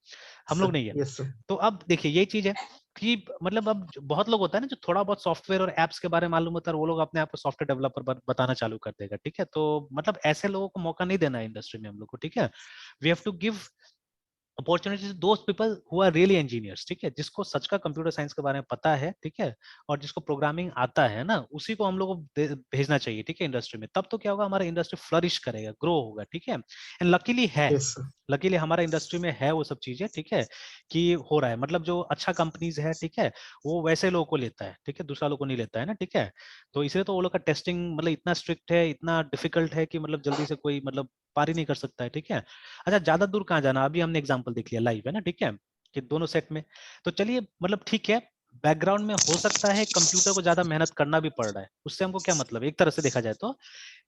हम लोग सर। नहीं है। Yes sir. तो अब देखिए यही चीज है कि मतलब अब बहुत लोग होता है ना जो थोड़ा बहुत सॉफ्टवेयर और एप्स के बारे में मालूम होता है, वो लोग अपने आप को सॉफ्टवेयर डेवलपर बताना चालू कर देगा, ठीक है। तो मतलब ऐसे लोगों को मौका नहीं देना है इंडस्ट्री में हम लोग को, ठीक है। We have to give opportunities those people who are really engineers, ठीक है, जिसको सच का कंप्यूटर साइंस के बारे में पता है, ठीक है, और जिसको प्रोग्रामिंग आता है ना, उसी को हम लोग को भेजना चाहिए, ठीक है, इंडस्ट्री में। तब तो क्या होगा, हमारा इंडस्ट्री फ्लरिश करेगा, ग्रो होगा, ठीक है। एंड लकीली है, यस सर। लकीली हमारा इंडस्ट्री में है वो सब चीजें, ठीक है, कि हो रहा है, मतलब जो अच्छा कंपनीज है, ठीक है, वो वैसे लोगों को लेता है, ठीक है, दूसरा लोगों को नहीं लेता है ना, ठीक है। तो इसलिए तो वो लोग का टेस्टिंग मतलब इतना स्ट्रिक्ट है, इतना डिफिकल्ट है कि मतलब जल्दी से कोई मतलब पार ही नहीं कर सकता है, ठीक है। अच्छा ज्यादा दूर कहाँ जाना, अभी हमने एग्जांपल देख लिया लाइव, है ना, ठीक है, कि दोनों सेट में। तो चलिए मतलब ठीक है, बैकग्राउंड में हो सकता है कंप्यूटर को ज्यादा मेहनत करना भी पड़ रहा है, उससे हमको क्या मतलब, एक तरह से देखा जाए तो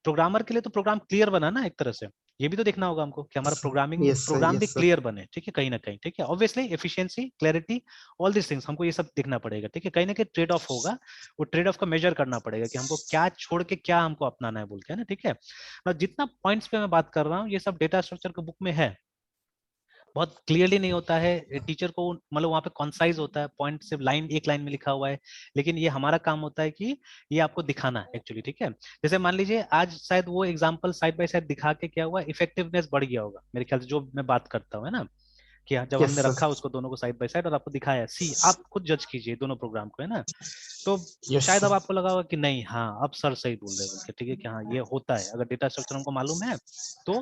प्रोग्रामर के लिए तो प्रोग्राम क्लियर बना ना एक तरह से, ये भी तो देखना होगा हमको कि हमारा प्रोग्रामिंग यस सर। प्रोग्राम भी यस सर। क्लियर बने, ठीक है, कहीं ना कहीं, ठीक है, obviously efficiency, clarity, all this things हमको ये सब देखना पड़ेगा, ठीक है, कहीं ना कहीं ट्रेड ऑफ होगा, वो ट्रेड ऑफ का मेजर करना पड़ेगा कि हमको क्या छोड़ के क्या हमको अपनाना है बोल के, है ना, ठीक है। और जितना पॉइंट्स पे मैं बात कर रहा हूँ ये सब डेटा स्ट्रक्चर के बुक में है, बहुत क्लियरली नहीं होता है, टीचर को मतलब वहाँ पे कॉन्साइज होता है, पॉइंट सिर्फ लाइन एक लाइन में लिखा हुआ है, लेकिन ये हमारा काम होता है कि ये आपको दिखाना है एक्चुअली, ठीक है। जैसे मान लीजिए आज शायद वो एग्जांपल साइड बाय साइड दिखा के क्या हुआ, इफेक्टिवनेस बढ़ गया होगा मेरे ख्याल से, जो मैं बात करता हूँ, है ना, कि जब यस हमने सर। रखा उसको दोनों को साइड बाय साइड और आपको दिखाया, सी आप खुद जज कीजिए दोनों प्रोग्राम को, है ना। तो यस शायद अब सर। आपको लगा होगा कि नहीं, हाँ अब सर सही बोल रहे हैं, ठीक है, कि हाँ ये होता है, अगर डेटा स्ट्रक्चर हमको मालूम है तो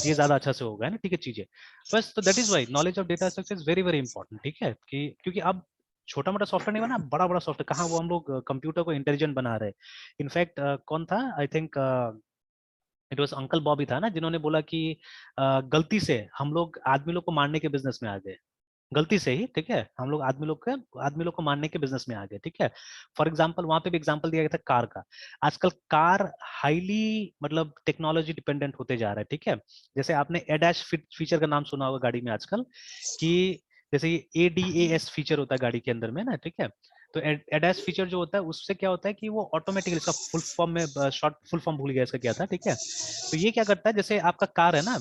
ये ज्यादा अच्छा से होगा, है ना, ठीक है, चीजें बस। तो that is why knowledge of data structure is very very important, ठीक है, कि क्योंकि अब छोटा मोटा सॉफ्टवेयर नहीं बना, बड़ा बड़ा सॉफ्टवेयर, कहाँ वो हम लोग कंप्यूटर को इंटेलिजेंट बना रहे हैं। इनफैक्ट कौन था, I think it was uncle Bobby था ना, जिन्होंने बोला कि गलती से हम लोग आदमी लोग को मारने के बिजनेस में आ गए, गलती से ही, ठीक है, हम लोग आदमी लोग को मारने के बिजनेस में आ गए, ठीक है। फॉर एग्जांपल वहां पे भी एग्जांपल दिया गया था कार का। आजकल कार हाईली मतलब टेक्नोलॉजी डिपेंडेंट होते जा रहा है, ठीक है। जैसे आपने एडैश फीचर का नाम सुना होगा गाड़ी में आजकल, कि जैसे ये ADAS फीचर होता है गाड़ी के अंदर में ना, ठीक है। तो एडैश फीचर जो होता है उससे क्या होता है कि वो ऑटोमेटिकली, इसका फुल फॉर्म में शॉर्ट फुल फॉर्म भूल गया इसका क्या था, ठीक है। तो ये क्या करता है, जैसे आपका कार है ना,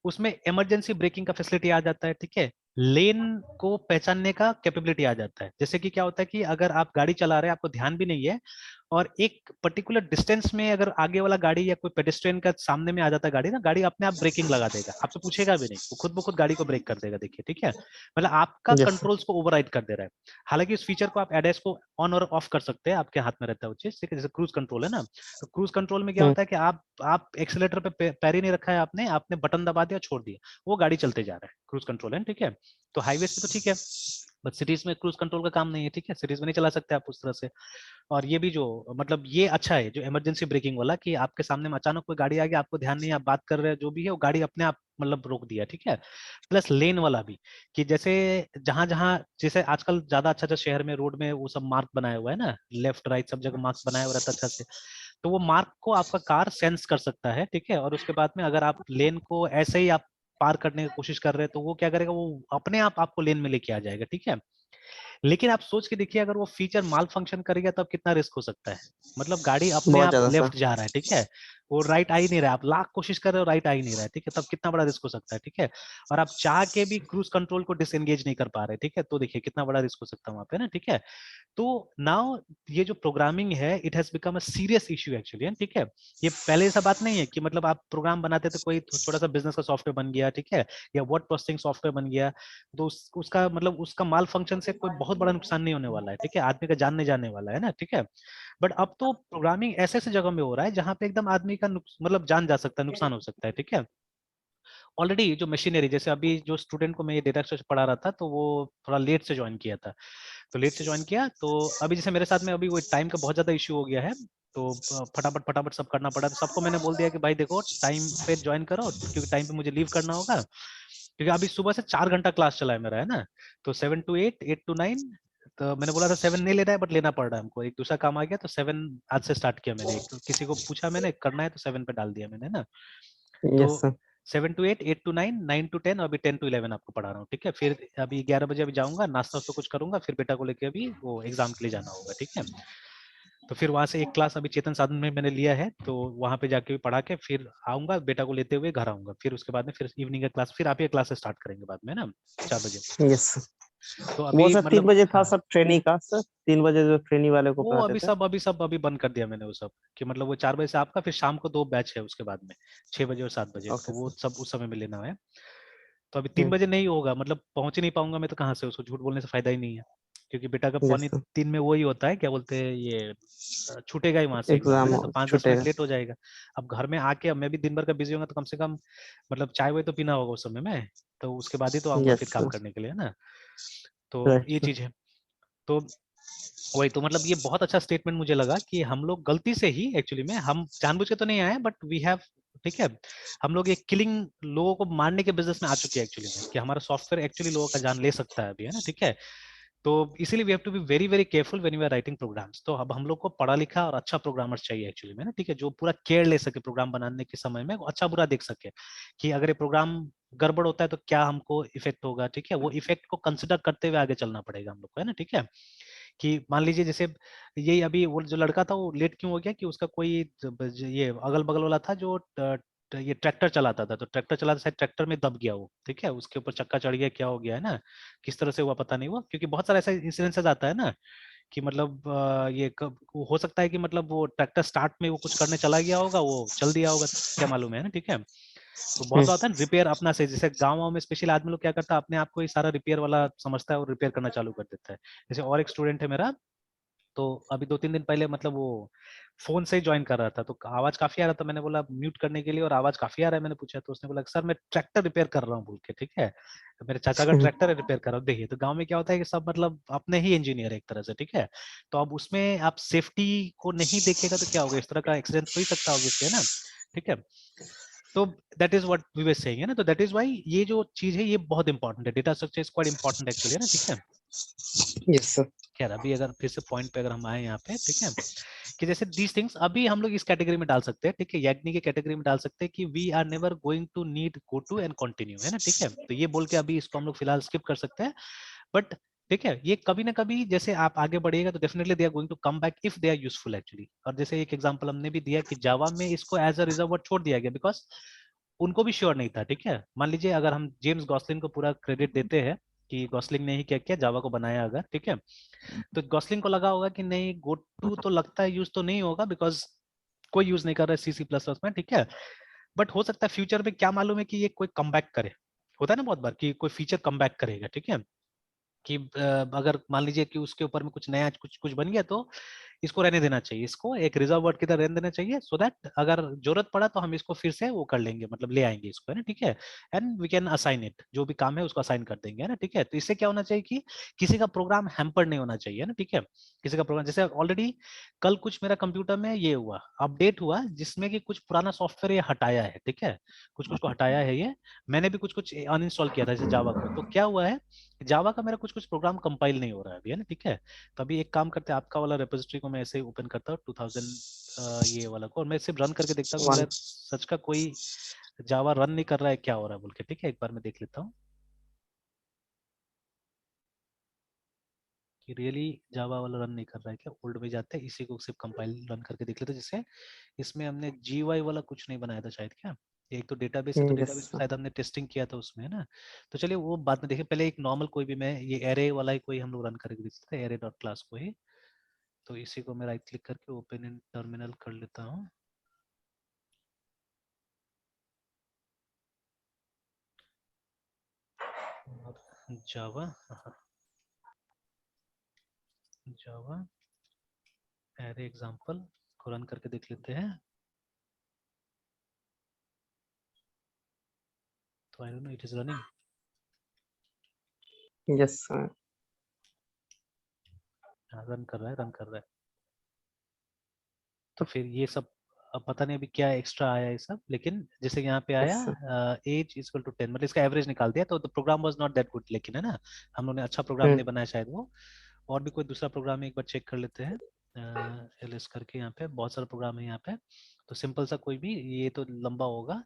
उसमें इमरजेंसी ब्रेकिंग का फैसिलिटी आ जाता है, ठीक है। लेन को पहचानने का कैपेबिलिटी आ जाता है। जैसे कि क्या होता है कि अगर आप गाड़ी चला रहे हैं, आपको ध्यान भी नहीं है, और एक पर्टिकुलर डिस्टेंस में अगर आगे वाला गाड़ी या कोई पेडेस्ट्रियन का सामने में आ जाता है गाड़ी ना, गाड़ी अपने आप ब्रेकिंग लगा देगा, आपसे पूछेगा भी नहीं, वो खुद ब खुद गाड़ी को ब्रेक कर देगा, देखिए, ठीक है। मतलब आपका यस कंट्रोल्स को ओवरराइड कर दे रहा है। हालांकि इस फीचर को आप एडएस को ऑन और ऑफ कर सकते हैं, आपके हाथ में रहता है वो चीज, ठीक है। जैसे क्रूज कंट्रोल है ना, तो क्रूज कंट्रोल में क्या सर। होता है कि आप एक्सीलेटर पे पैर ही नहीं रखा है आपने आपने बटन दबा दिया, छोड़ दिया, वो गाड़ी चलते जा रहा है, क्रूज कंट्रोल है, ठीक है। तो हाईवेज पे तो ठीक है, बट सिटीज में क्रूज कंट्रोल का काम नहीं है, ठीक है, सिटीज में नहीं चला सकते आप उस तरह से। और ये भी जो मतलब ये अच्छा है जो इमरजेंसी ब्रेकिंग वाला, कि आपके सामने में अचानक कोई गाड़ी आ गई, आपको ध्यान नहीं, आप बात कर रहे हैं जो भी है, वो गाड़ी अपने आप मतलब रोक दिया, ठीक है। प्लस लेन वाला भी, कि जैसे जहां जहां जैसे आजकल ज्यादा अच्छा अच्छा शहर में रोड में वो सब मार्क बनाया हुआ है ना, लेफ्ट राइट सब जगह मार्क बनाया हुआ रहता है अच्छा से। तो वो मार्क को आपका कार सेंस कर सकता है, ठीक है। और उसके बाद में अगर आप लेन को ऐसे ही आप पार करने की कोशिश कर रहे हैं, तो वो क्या करेगा, वो अपने आप आपको लेन में लेके आ जाएगा, ठीक है। लेकिन आप सोच के देखिए, अगर वो फीचर माल फंक्शन करेगा तब कितना रिस्क हो सकता है। मतलब गाड़ी अपने बहुत आप ज्यादा सर। लेफ्ट जा रहा है, ठीक है, वो राइट आ ही नहीं रहा है, आप लाख कोशिश कर रहे हो, राइट आ ही नहीं रहा है, ठीक है, तब कितना बड़ा रिस्क हो सकता है, ठीक है। और आप चाह के भी क्रूज कंट्रोल को डिसएंगेज नहीं कर पा रहे, ठीक है, तो देखिए कितना बड़ा रिस्क हो सकता है वहां पे ना, ठीक है। तो नाउ ये जो प्रोग्रामिंग है, it has become a serious issue actually, ठीक है। ये पहले ऐसा बात नहीं है कि मतलब आप प्रोग्राम बनाते थे, कोई छोटा सा बिजनेस का सॉफ्टवेयर बन गया, ठीक है, या वर्ड प्रोसेसिंग सॉफ्टवेयर बन गया, तो उसका मतलब उसका माल फंक्शन से कोई बहुत बड़ा नुकसान नहीं होने वाला है, ठीक है, आदमी का जान नहीं जाने वाला है ना, ठीक है। बट अब तो प्रोग्रामिंग ऐसे ऐसे जगह में हो रहा है जहां पे एकदम आदमी का मतलब जान जा सकता है, नुकसान हो सकता है, ठीक है। ऑलरेडी जो मशीनरी, जैसे अभी जो स्टूडेंट को मैं ये डेटा स्ट्रक्चर पढ़ा रहा था, तो वो थोड़ा लेट से ज्वाइन किया था, तो लेट से ज्वाइन किया, तो अभी जैसे मेरे साथ में अभी वो टाइम का बहुत ज्यादा इश्यू हो गया है, तो फटाफट फटाफट सब करना पड़ा, तो सबको मैंने बोल दिया कि भाई देखो टाइम पे ज्वाइन करो, क्योंकि टाइम पे मुझे लीव करना होगा, क्योंकि अभी सुबह से 4 घंटा क्लास चला है मेरा, है ना। तो 7 to 8, 8 to 9, तो मैंने बोला था 7 नहीं लेना है, बट लेना पड़ रहा है हमको, एक दूसरा काम आ गया, तो 7 आज से स्टार्ट किया मैंने, किसी को पूछा मैंने करना है, तो 7 पे डाल दिया मैंने ना। तो yes sir. 7 to 8, 8 to 9, 9 to 10, अभी 10 to 11 आपको पढ़ा रहा हूँ, ठीक है। फिर अभी 11 बजे अभी जाऊंगा, नाश्ता वास्ता कुछ करूंगा, फिर बेटा को लेके अभी वो एग्जाम के लिए जाना होगा, ठीक है। तो फिर वहां से एक क्लास अभी चेतन साधन में मैंने लिया है, तो वहां पे जाके भी पढ़ा के फिर आऊंगा, बेटा को लेते हुए घर आऊंगा, फिर उसके बाद में फिर इवनिंग का क्लास, फिर आप ये क्लास स्टार्ट करेंगे बाद में ना, 4 बजे। Yes sir. तो वो अभी सर तीन मतलब बजे था हाँ, सर ट्रेनिंग का, सर 3 बजे जो ट्रेनिंग वाले को वो पढ़ाते अभी थे। सब अभी बंद कर दिया मैंने वो सब, कि मतलब वो 4 बजे से आपका, फिर शाम को 2 बैच है उसके बाद में, 6 बजे और 7 बजे, तो ओके वो सर। सब उस समय में लेना है। तो अभी 3 बजे नहीं होगा, मतलब पहुंच ही नहीं पाऊंगा मैं, तो कहाँ से, उसको झूठ बोलने से फायदा ही नहीं है, क्योंकि बेटा का यस पौनी सर। 3 में वही होता है, क्या बोलते हैं ये, छूटेगा ही वहां से एग्जाम, है एग्जाम ना, तो 5-10 मिनट छूटेगा। लेट हो जाएगा। अब घर में आके अब मैं भी दिन भर का बिजी होगा, तो कम से कम मतलब चाय वाय तो पीना होगा उस समय में, तो उसके बाद ही तो आऊंगा यस फिर काम सर। करने के लिए, है ना। तो राइट ये सर। चीज है। तो वही तो मतलब ये बहुत अच्छा स्टेटमेंट मुझे लगा, कि हम लोग गलती से ही एक्चुअली में, हम जानबूझ के तो नहीं आए, बट वी हैव, ठीक है, हम लोग ये किलिंग, लोगों को मारने के बिजनेस में आ चुके हैं एक्चुअली में, कि हमारा सॉफ्टवेयर एक्चुअली लोगों का जान ले सकता है अभी, है ना, ठीक है। तो इसीलिए we have to be very very careful when we are writing programs. तो अब हम लोग को पढ़ा लिखा और अच्छा प्रोग्रामर्स चाहिए एक्चुअली में ना, ठीक है, जो पूरा केयर ले सके प्रोग्राम बनाने के समय में, वो अच्छा बुरा देख सके, कि अगर ये प्रोग्राम गड़बड़ होता है तो क्या हमको इफेक्ट होगा, ठीक है, वो इफेक्ट को कंसिडर करते हुए आगे चलना पड़ेगा हम लोग को, है ना, ठीक है। कि मान लीजिए जैसे यही अभी वो जो लड़का था वो लेट क्यों हो गया, कि उसका कोई ये अगल बगल वाला था जो ये ट्रैक्टर चलाता था, तो ट्रैक्टर चलाते शायद ट्रैक्टर में दब गया वो, ठीक है, उसके ऊपर चक्का चढ़ गया, क्या हो गया है ना, किस तरह से हुआ पता नहीं हुआ, क्योंकि बहुत सारे ऐसे इंसिडेंसेस आता है ना, कि मतलब ये कब हो सकता है कि मतलब वो ट्रैक्टर स्टार्ट में वो कुछ करने चला गया होगा, वो चल दिया होगा, क्या मालूम है ना, ठीक है। तो बहुत सा होता है रिपेयर अपना से, जैसे गाँव में स्पेशली आदमी लोग क्या करता है, अपने आप को ही सारा रिपेयर वाला समझता है और रिपेयर करना चालू कर देता है। जैसे और एक स्टूडेंट है मेरा, तो अभी 2-3 दिन पहले मतलब वो फोन से ही ज्वाइन कर रहा था, तो आवाज काफी आ रहा था, मैंने बोला म्यूट करने के लिए, और आवाज काफी आ रहा है, मैंने पूछा, तो उसने बोला सर मैं ट्रैक्टर रिपेयर कर रहा हूँ बोल के, ठीक है, तो मेरे चाचा का ट्रैक्टर है, रिपेयर कर रहा हूँ। देखिए तो गांव में क्या होता है कि सब मतलब अपने ही इंजीनियर है एक तरह से, ठीक है। तो अब उसमें आप सेफ्टी को नहीं देखेगा तो क्या होगा, इस तरह का एक्सीडेंट हो ही सकता है ऑब्वियसली, है ना, ठीक है। तो that is what we were saying है ना, तो दैट इज व्हाई ये जो चीज है ये बहुत इंपॉर्टेंट है, data structure is quite important actually है ना, ठीक है। Yes sir. खैर अभी अगर फिर से पॉइंट पे अगर हम आए यहाँ पे, ठीक है, कि जैसे दीज थिंग्स अभी हम लोग इस कैटेगरी में डाल सकते हैं, ठीक है, याग्नि की कैटेगरी में डाल सकते हैं कि we are never going to need go to end continue, है ना, ठीक है। तो ये बोल के अभी इसको हम लोग फिलहाल स्किप कर सकते हैं, बट ठीक है, ये कभी ना कभी जैसे आप आगे बढ़िएगा तो definitely they are going to come back if they are useful actually. और जैसे एक एग्जांपल हमने भी दिया कि जावा में इसको एज अ रिजर्व वर्ड छोड़ दिया गया बिकॉज उनको भी श्योर नहीं था, ठीक है। मान लीजिए अगर हम जेम्स गॉसलिन को पूरा क्रेडिट देते हैं कि गॉसलिन ने ही क्या किया, जावा को बनाया अगर, ठीक है, तो गॉसलिन को लगा होगा कि नहीं गो टू तो लगता है यूज तो नहीं होगा बिकॉज कोई यूज नहीं कर रहा है सी सी प्लस प्लस में, ठीक है। बट हो सकता है फ्यूचर में, क्या मालूम है कि ये कोई कम बैक करे, होता है ना बहुत बार कि कोई फीचर कम बैक करेगा, ठीक है, कि अगर मान लीजिए कि उसके ऊपर में कुछ नया कुछ कुछ बन गया तो इसको रहने देना चाहिए, इसको एक रिजर्व वर्ड की तरह रहने देना चाहिए, सो दैट अगर जरूरत पड़ा तो हम इसको फिर से वो कर लेंगे, मतलब ले आएंगे इसको, है ना, ठीक है। And we can assign it, जो भी काम है उसको असाइन कर देंगे, है ना, ठीक है। तो इससे क्या होना चाहिए कि किसी का प्रोग्राम हैम्पर नहीं होना चाहिए, है ना, ठीक है। किसी का प्रोग्राम, जैसे ऑलरेडी कल कुछ मेरा कंप्यूटर में ये हुआ, अपडेट हुआ जिसमें कि कुछ पुराना सॉफ्टवेयर ये हटाया है, ठीक है, कुछ कुछ को हटाया है ये, मैंने भी कुछ कुछ अनइंस्टॉल किया था जैसे जावा को, तो क्या हुआ है, जावा का मेरा कुछ कुछ प्रोग्राम कंपाइल नहीं हो रहा है अभी, है ना, ठीक है। तो अभी एक काम करते हैं, आपका वाला रेपोजिटरी को मैं ऐसे ही ओपन करता हूँ 2000 ये वाला को, और मैं सिर्फ रन करके देखता हूँ कि वन। मेरा सच का कोई जावा रन नहीं कर रहा है, क्या हो रहा है बोल के, ठीक है, एक बार मैं देख लेता हूँ कि रियली जावा वाला रन नहीं कर रहा है क्या। ओल्ड में जाते हैं, इसी को सिर्फ कंपाइल रन करके देख लेते हैं, जिससे इसमें हमने GUI वाला कुछ नहीं बनाया था शायद, क्या एक तो डेटाबेस है, तो यस डेटाबेस में सर। शायद हमने टेस्टिंग किया था उसमें, है ना। तो चलिए वो बाद में देखें, पहले एक नॉर्मल कोई भी, मैं ये एरे वाला ही कोई हम लोग रन करके देखते हैं, एरे डॉट क्लास को ही। तो इसी को मैं राइट क्लिक करके ओपन इन टर्मिनल कर लेता हूँ। जावा, जावा एरे एग्जांपल को रन करके देख लेते हैं। तो I don't know, it is running. Yes sir. Run कर रहा है, रन कर रहा है। तो फिर ये सब अब पता नहीं अभी क्या एक्स्ट्रा आया ये सब, लेकिन जैसे यहाँ पे आया yes sir. As equal to 10, मतलब इसका एवरेज निकाल दिया, तो the program was not that good, लेकिन है ना, हम लोगों ने अच्छा प्रोग्राम नहीं बनाया शायद वो। और भी कोई दूसरा प्रोग्राम है, एक बार चेक कर लेते हैं, एलएस करके, यहाँ पे बहुत सारा प्रोग्राम है यहाँ पे। तो सिंपल सा कोई भी, ये तो लंबा होगा,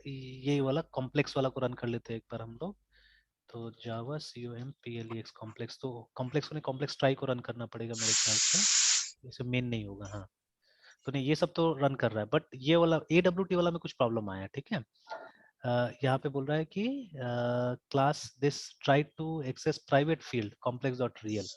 ये वाला कॉम्प्लेक्स वाला को रन कर लेते हैं एक बार हम लोग। तो जावा COMPLEX कॉम्प्लेक्स, तो कॉम्प्लेक्स ने कॉम्प्लेक्स ट्राई को रन करना पड़ेगा मेरे ख्याल से, इसे मेन नहीं होगा, हाँ। तो नहीं, ये सब तो रन कर रहा है, बट ये वाला AWT वाला में कुछ प्रॉब्लम आया, ठीक है। यहाँ पे बोल रहा है कि class this try to access private field complex dot real,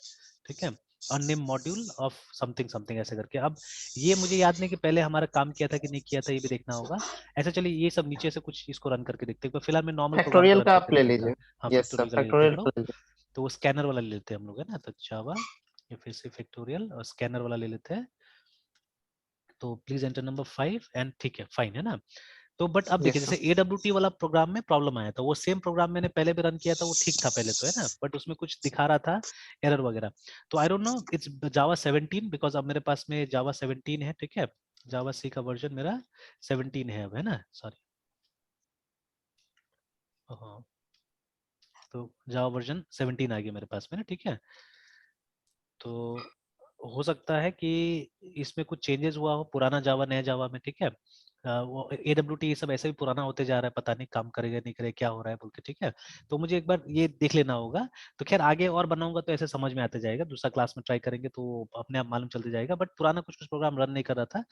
ठीक है, unnamed module of something something ऐसे करके। अब ये मुझे याद नहीं कि पहले हमारा काम किया था कि नहीं किया था, ये भी देखना होगा। ऐसा चलिए ये सब नीचे से कुछ इसको रन करके देखते हैं, फिलहाल मैं नॉर्मल प्रोग्राम को फैक्टोरियल रन का करके आप ले देख लेता हूँ। लीजिए। हाँ यस सर, फैक्टोरियल का ले लेते हैं हम फैक्टोरियल लोग, का ले लीजिए। तो वो स्कैनर वाला ले लेते हैं हम लोग, है ना। तो जावा, ये फिर से फैक्टोरियल और स्कैनर वाला ले लेते हैं। तो प्लीज एंटर नंबर 5 एंड ठीक है, फाइन, है ना। तो बट अब देखिए, यस जैसे सर। AWT वाला प्रोग्राम में प्रॉब्लम आया था, वो सेम प्रोग्राम मैंने पहले भी रन किया था, वो ठीक था पहले तो, है ना, बट उसमें कुछ दिखा रहा था एरर वगैरह। तो I don't know it's Java 17, because अब मेरे पास में जावा 17 है, ठीक है, जावा सी का वर्जन मेरा 17 है अब, है ना, सॉरी, हाँ। तो जावा वर्जन 17 आ गया मेरे पास में ना, ठीक है। तो हो सकता है कि इसमें कुछ चेंजेस हुआ हो, पुराना जावा नया जावा में, ठीक है। वो AWT ये सब ऐसे भी पुराना होते जा रहा है, पता नहीं काम करेगा नहीं करेगा, क्या हो रहा है बोल के, ठीक है। तो मुझे एक बार ये देख लेना होगा। तो खैर आगे और बनाऊंगा तो ऐसे समझ में आते जाएगा, दूसरा क्लास में ट्राई करेंगे तो अपने आप मालूम चलते जाएगा, बट पुराना कुछ कुछ प्रोग्राम रन नहीं कर रहा था।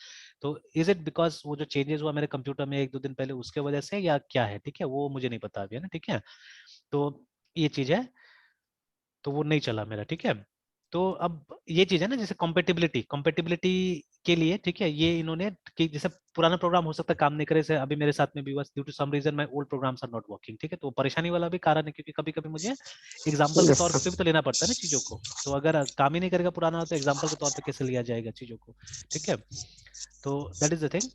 तो इज इट बिकॉज वो जो चेंजेस हुआ मेरे कंप्यूटर में 1-2 दिन पहले, उसके वजह से या क्या है, ठीक है, वो मुझे नहीं पता अभी, है ना, ठीक है। तो ये चीज है, तो वो नहीं चला मेरा, ठीक है। तो अब ये चीज है ना, जैसे कॉम्पेटिबिलिटी, कॉम्पेटिबिलिटी के लिए, ठीक है, ये इन्होंने कि जैसे पुराना प्रोग्राम हो सकता है काम नहीं करे, से अभी मेरे साथ में भी हुआ, due to some reason my old programs are not working, ठीक है। तो परेशानी वाला भी कारण है, क्योंकि कभी कभी मुझे एग्जाम्पल के यस तौर पे भी सर। तो लेना पड़ता है ना चीजों को। तो अगर काम ही नहीं करेगा पुराना, तो एग्जाम्पल के तौर पे कैसे लिया जाएगा चीजों को, ठीक है। तो दैट इज द थिंग।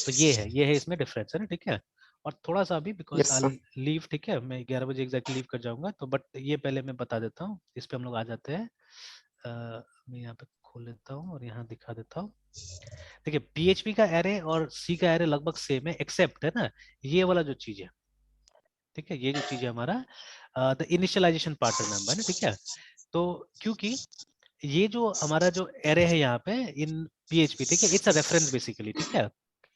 तो ये है इसमें डिफरेंस, है ना, ठीक है। और थोड़ा सा अभी because yes I sir. Leave, ठीक है, मैं 11 बजे एग्जैक्टली लीव कर जाऊंगा, तो बट ये पहले मैं बता देता हूँ, इस पे हम लोग आ जाते हैं। मैं यहाँ पे खोल लेता हूँ और यहाँ दिखा देता हूँ। देखिए PHP का एरे और C का एरे लगभग सेम है, एक्सेप्ट है ना ये वाला जो चीज है, ठीक है, ये जो चीज है हमारा द इनिशियलाइजेशन पार्ट रिमेम्बर ना, ठीक है। तो क्योंकि ये जो हमारा जो एरे है यहाँ पे इन PHP, ठीक है, इट्स अ रेफरेंस बेसिकली, ठीक है।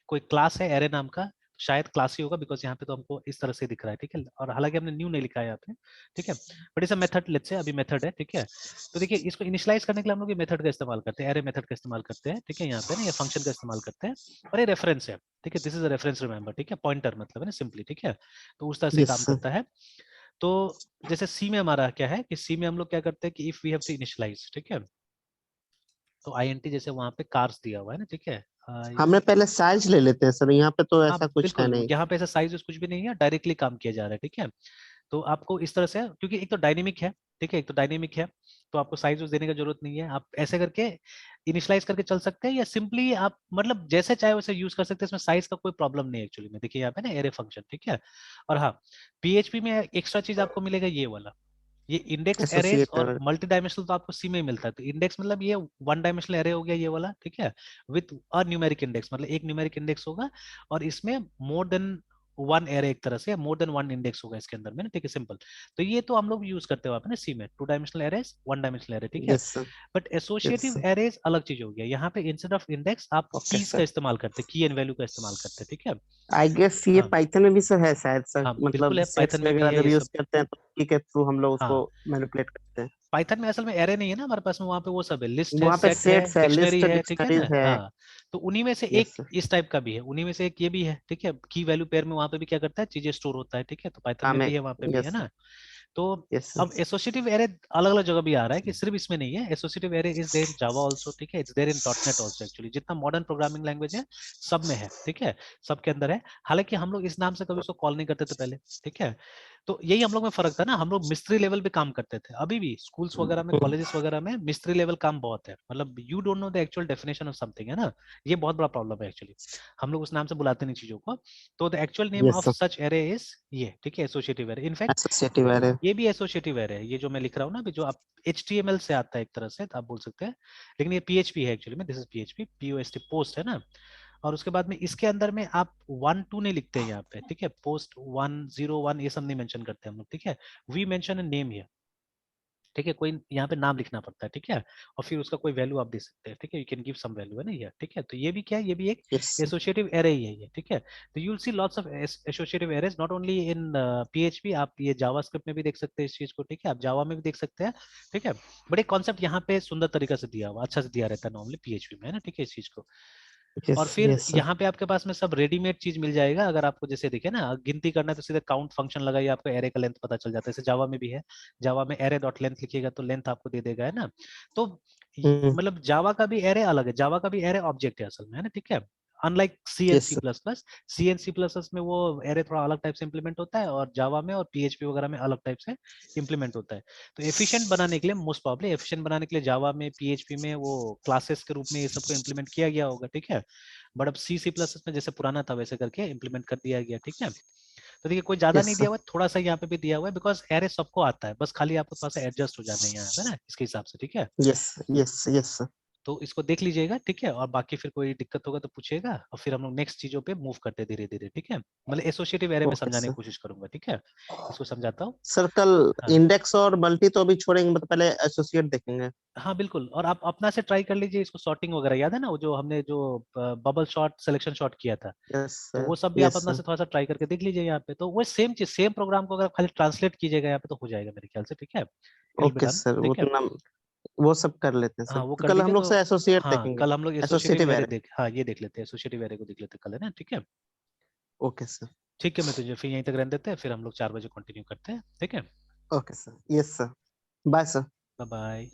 कोई क्लास है एरे नाम का, शायद क्लास ही होगा बिकॉज यहाँ पे तो हमको इस तरह से दिख रहा है, ठीक है, और हालांकि हमने न्यू नहीं लिखा है यहाँ पे, ठीक है, बट इस मेथड लेट्स से अभी मेथड है, ठीक है। तो देखिए इसको इनिशियलाइज करने के लिए हम लोग ये मेथड का इस्तेमाल करते हैं, एरे मेथड का इस्तेमाल करते हैं, ठीक है, यहाँ पे ना ये फंक्शन का इस्तेमाल करते हैं, और ये रेफरेंस है, ठीक है, this is a reference remember, ठीक है, पॉइंटर मतलब है ना सिंपली, ठीक है। तो उस तरह से यस काम सर। करता है। तो जैसे सी में हमारा क्या है कि सी में हम लोग क्या करते हैं कि if we have to initialise, ठीक है, तो INT जैसे वहां पे कार्स दिया हुआ है ना, ठीक है, हमें पहले साइज ले लेते हैं सर, यहाँ पे तो हाँ ऐसा कुछ है बिल्कुल, नहीं। यहाँ पे ऐसा साइज कुछ भी नहीं है, डायरेक्टली काम किया जा रहा है, ठीक है। तो आपको इस तरह से, क्योंकि एक तो डायनेमिक है, ठीक है, एक तो डायनेमिक है, तो आपको साइज देने की जरूरत नहीं है, आप ऐसे करके इनिशियलाइज करके चल सकते हैं, या सिंपली आप मतलब जैसे चाहे वैसे यूज कर सकते हैं, इसमें साइज का कोई प्रॉब्लम नहीं है एक्चुअली में। देखिए यहाँ पे ना एरे फंक्शन, ठीक है। और हाँ, PHP में एक्स्ट्रा चीज आपको मिलेगा ये वाला, ये इंडेक्स एरेज एसोसिएट और है। मल्टी डायमेंशनल तो आपको सी में ही मिलता है। तो इंडेक्स मतलब ये वन डायमेंशनल एरे हो गया ये वाला, ठीक है, विथ अ न्यूमेरिक इंडेक्स, मतलब एक न्यूमेरिक इंडेक्स होगा और इसमें मोर देन वन एरे, एक तरह से मोर देन वन इंडेक्स होगा इसके अंदर में ना, ठीक है, सिंपल। तो ये तो हम लोग यूज करते हो आप ना सी में, two dimensional arrays, one dimensional array, ठीक है। Yes sir. But yes associative sir. Arrays अलग चीज हो गया, यहाँ पे इंस्टेड ऑफ इंडेक्स आप ओके कीज का सर। इस्तेमाल करते हैं, की एंड वैल्यू का इस्तेमाल करते हैं, ठीक है। आई गेस ये हाँ पाइथन में भी सर है शायद सर, हाँ बिल्कुल मतलब है, सेट्स पाइथन में भी वगैरह है जब ये यूज सब। करते हैं तो की के थ्रू हम लोग उसको हाँ मैनिपुलेट करते हैं। पाइथन में असल में एरे नहीं है ना हमारे पास में, वहाँ पे वो सब है, लिस्ट है, वहाँ पे सेट है, सेट्स है, डिक्शनरी लिस्ट है, ठीक है डिक्शनरीज ना, है। हाँ। तो उन्हीं में से यस एक सर। इस टाइप का भी है, उन्हीं में से एक ये भी है, ठीक है, की वैल्यू पेयर में वहाँ पे भी क्या करता है, चीजें स्टोर होता है, ठीक है, तो पाइथन में काम है। भी है, वहाँ पे भी है यस ना। सर। तो यस अब सर। एसोसिएटिव एरे अलग अलग जगह भी आ रहा है, कि सिर्फ इसमें नहीं है, associative array is there in Java also, ठीक है, it's there in dotnet also, actually जितना मॉडर्न प्रोग्रामिंग लैंग्वेज है सब में है, ठीक है, सबके अंदर है। हालांकि हम लोग इस नाम से कभी उसको कॉल नहीं करते थे पहले, ठीक है। तो यही हम लोग में फर्क था ना, हम लोग मिस्ट्री लेवल पे काम करते थे, अभी भी स्कूल्स वगैरह में, कॉलेजेस वगैरह में मिस्ट्री लेवल काम बहुत है, मतलब you don't know the actual definition of something, है ना। ये बहुत बड़ा प्रॉब्लम है एक्चुअली, हम लोग उस नाम से बुलाते नहीं चीजों को। तो the actual name yes of sir. Such array is ये, ठीक है, associative array. In fact associative array. ये भी एसोसिएटिव एरे है, ये जो मैं लिख रहा हूँ ना अभी, जो आप HTML से आता है एक तरह से, तो आप बोल सकते हैं, लेकिन ये PHP है एक्चुअली में, this is PHP, POST post है ना। और उसके बाद में इसके अंदर में आप 1 2 नहीं लिखते हैं यहाँ पे, ठीक है, पोस्ट 1 0 1 ये सब नहीं मेंशन करते हम लोग, ठीक है। We mention a name here, ठीक है, कोई यहाँ पे नाम लिखना पड़ता है, ठीक है, और फिर उसका कोई वैल्यू आप दे सकते हैं, ठीक है, you can give some value है ना ये, ठीक है। तो ये भी क्या है, ये भी एक यस सर। एसोसिएटिव एरे ही है ये, ठीक है। तो you will see lots of associative arrays not only in PHP, आप ये जावास्क्रिप्ट में भी देख सकते हैं इस चीज को, ठीक है, आप जावा में भी देख सकते हैं, ठीक है। बट एक कॉन्सेप्ट यहाँ पे सुंदर तरीका से दिया हुआ, अच्छा से दिया रहता है नॉर्मली PHP में, है ना, ठीक है, इस चीज को। यस और फिर यस सर। यहाँ पे आपके पास में सब रेडीमेड चीज मिल जाएगा, अगर आपको जैसे दिखे ना गिनती करना है तो सीधे काउंट फंक्शन लगाइए, आपको एरे का लेंथ पता चल जाता है, जैसे जावा में भी है, जावा में एरे डॉट लेंथ लिखिएगा तो लेंथ आपको दे देगा, है ना। तो मतलब जावा का भी एरे अलग है, जावा का भी एरे ऑब्जेक्ट है असल में, है ना, ठीक है। Unlike C and yes C sir. Plus plus, C and C plus plus में वो एरे थोड़ा अलग टाइप से इंप्लीमेंट होता है, और जावा में और PHP वगैरह में अलग टाइप से इंप्लीमेंट होता है। तो एफिशिएंट बनाने के लिए, मोस्ट प्रॉब्ली एफिशिएंट बनाने के लिए जावा में, PHP में वो क्लासेस के रूप में ये सबको इंप्लीमेंट किया गया होगा, ठीक है। बट अब C++ में जैसे पुराना था वैसे करके इम्प्लीमेंट कर दिया गया, ठीक है। तो देखिए कोई ज्यादा यस नहीं दिया सर। हुआ है, थोड़ा सा यहाँ पे भी दिया हुआ है, बिकॉज एरे सबको आता है, बस खाली आपको थोड़ा सा एडजस्ट हो जाना है यहाँ पे ना इसके हिसाब से, ठीक है। Yes yes yes sir. तो इसको देख लीजिएगा, ठीक है, और बाकी फिर कोई दिक्कत होगा तो पूछिएगा, और फिर हम लोग नेक्स्ट चीजों पे मूव करते धीरे धीरे, ठीक है। मतलब एसोसिएटिव एरे में ओके समझाने की सर। कोशिश करूंगा, ठीक है, इसको समझाता हूँ। सर कल हाँ इंडेक्स और मल्टी तो अभी छोड़ेंगे, मतलब पहले एसोसिएट देखेंगे। हाँ बिल्कुल, और आप अपना से ट्राई कर लीजिए इसको, सॉर्टिंग वगैरह याद है ना, वो जो हमने जो बबल शॉट सिलेक्शन शॉट किया था, यस तो सर। वो सब भी आप यस अपना सर। से थोड़ा सा ट्राई करके देख लीजिए यहाँ पे। तो वो सेम चीज, सेम प्रोग्राम को अगर खाली ट्रांसलेट कीजिएगा यहाँ पे तो हो जाएगा मेरे ख्याल से, ठीक है, it will be okay done, sir, वो ठीक है। तो नाम वो सब कर लेते हैं सर, हाँ वो तो कर कल दीजिए हम लोग तो। से एसोसिएट हाँ देखेंगे। कल हम लोग एसोसिएटिव एसोसिएटिव एरे एरे। देख, हाँ ये देख लेते हैं, एसोसिएटिव एरे को देख लेते हैं कल, है ना, ठीक है। Okay sir. ठीक है, मैं तुझे फिर यहीं तक रहने देते हैं, फिर हम लोग 4 बजे कंटिन्यू करते हैं, ठीक है। Okay sir. Yes sir. Bye sir. Bye bye.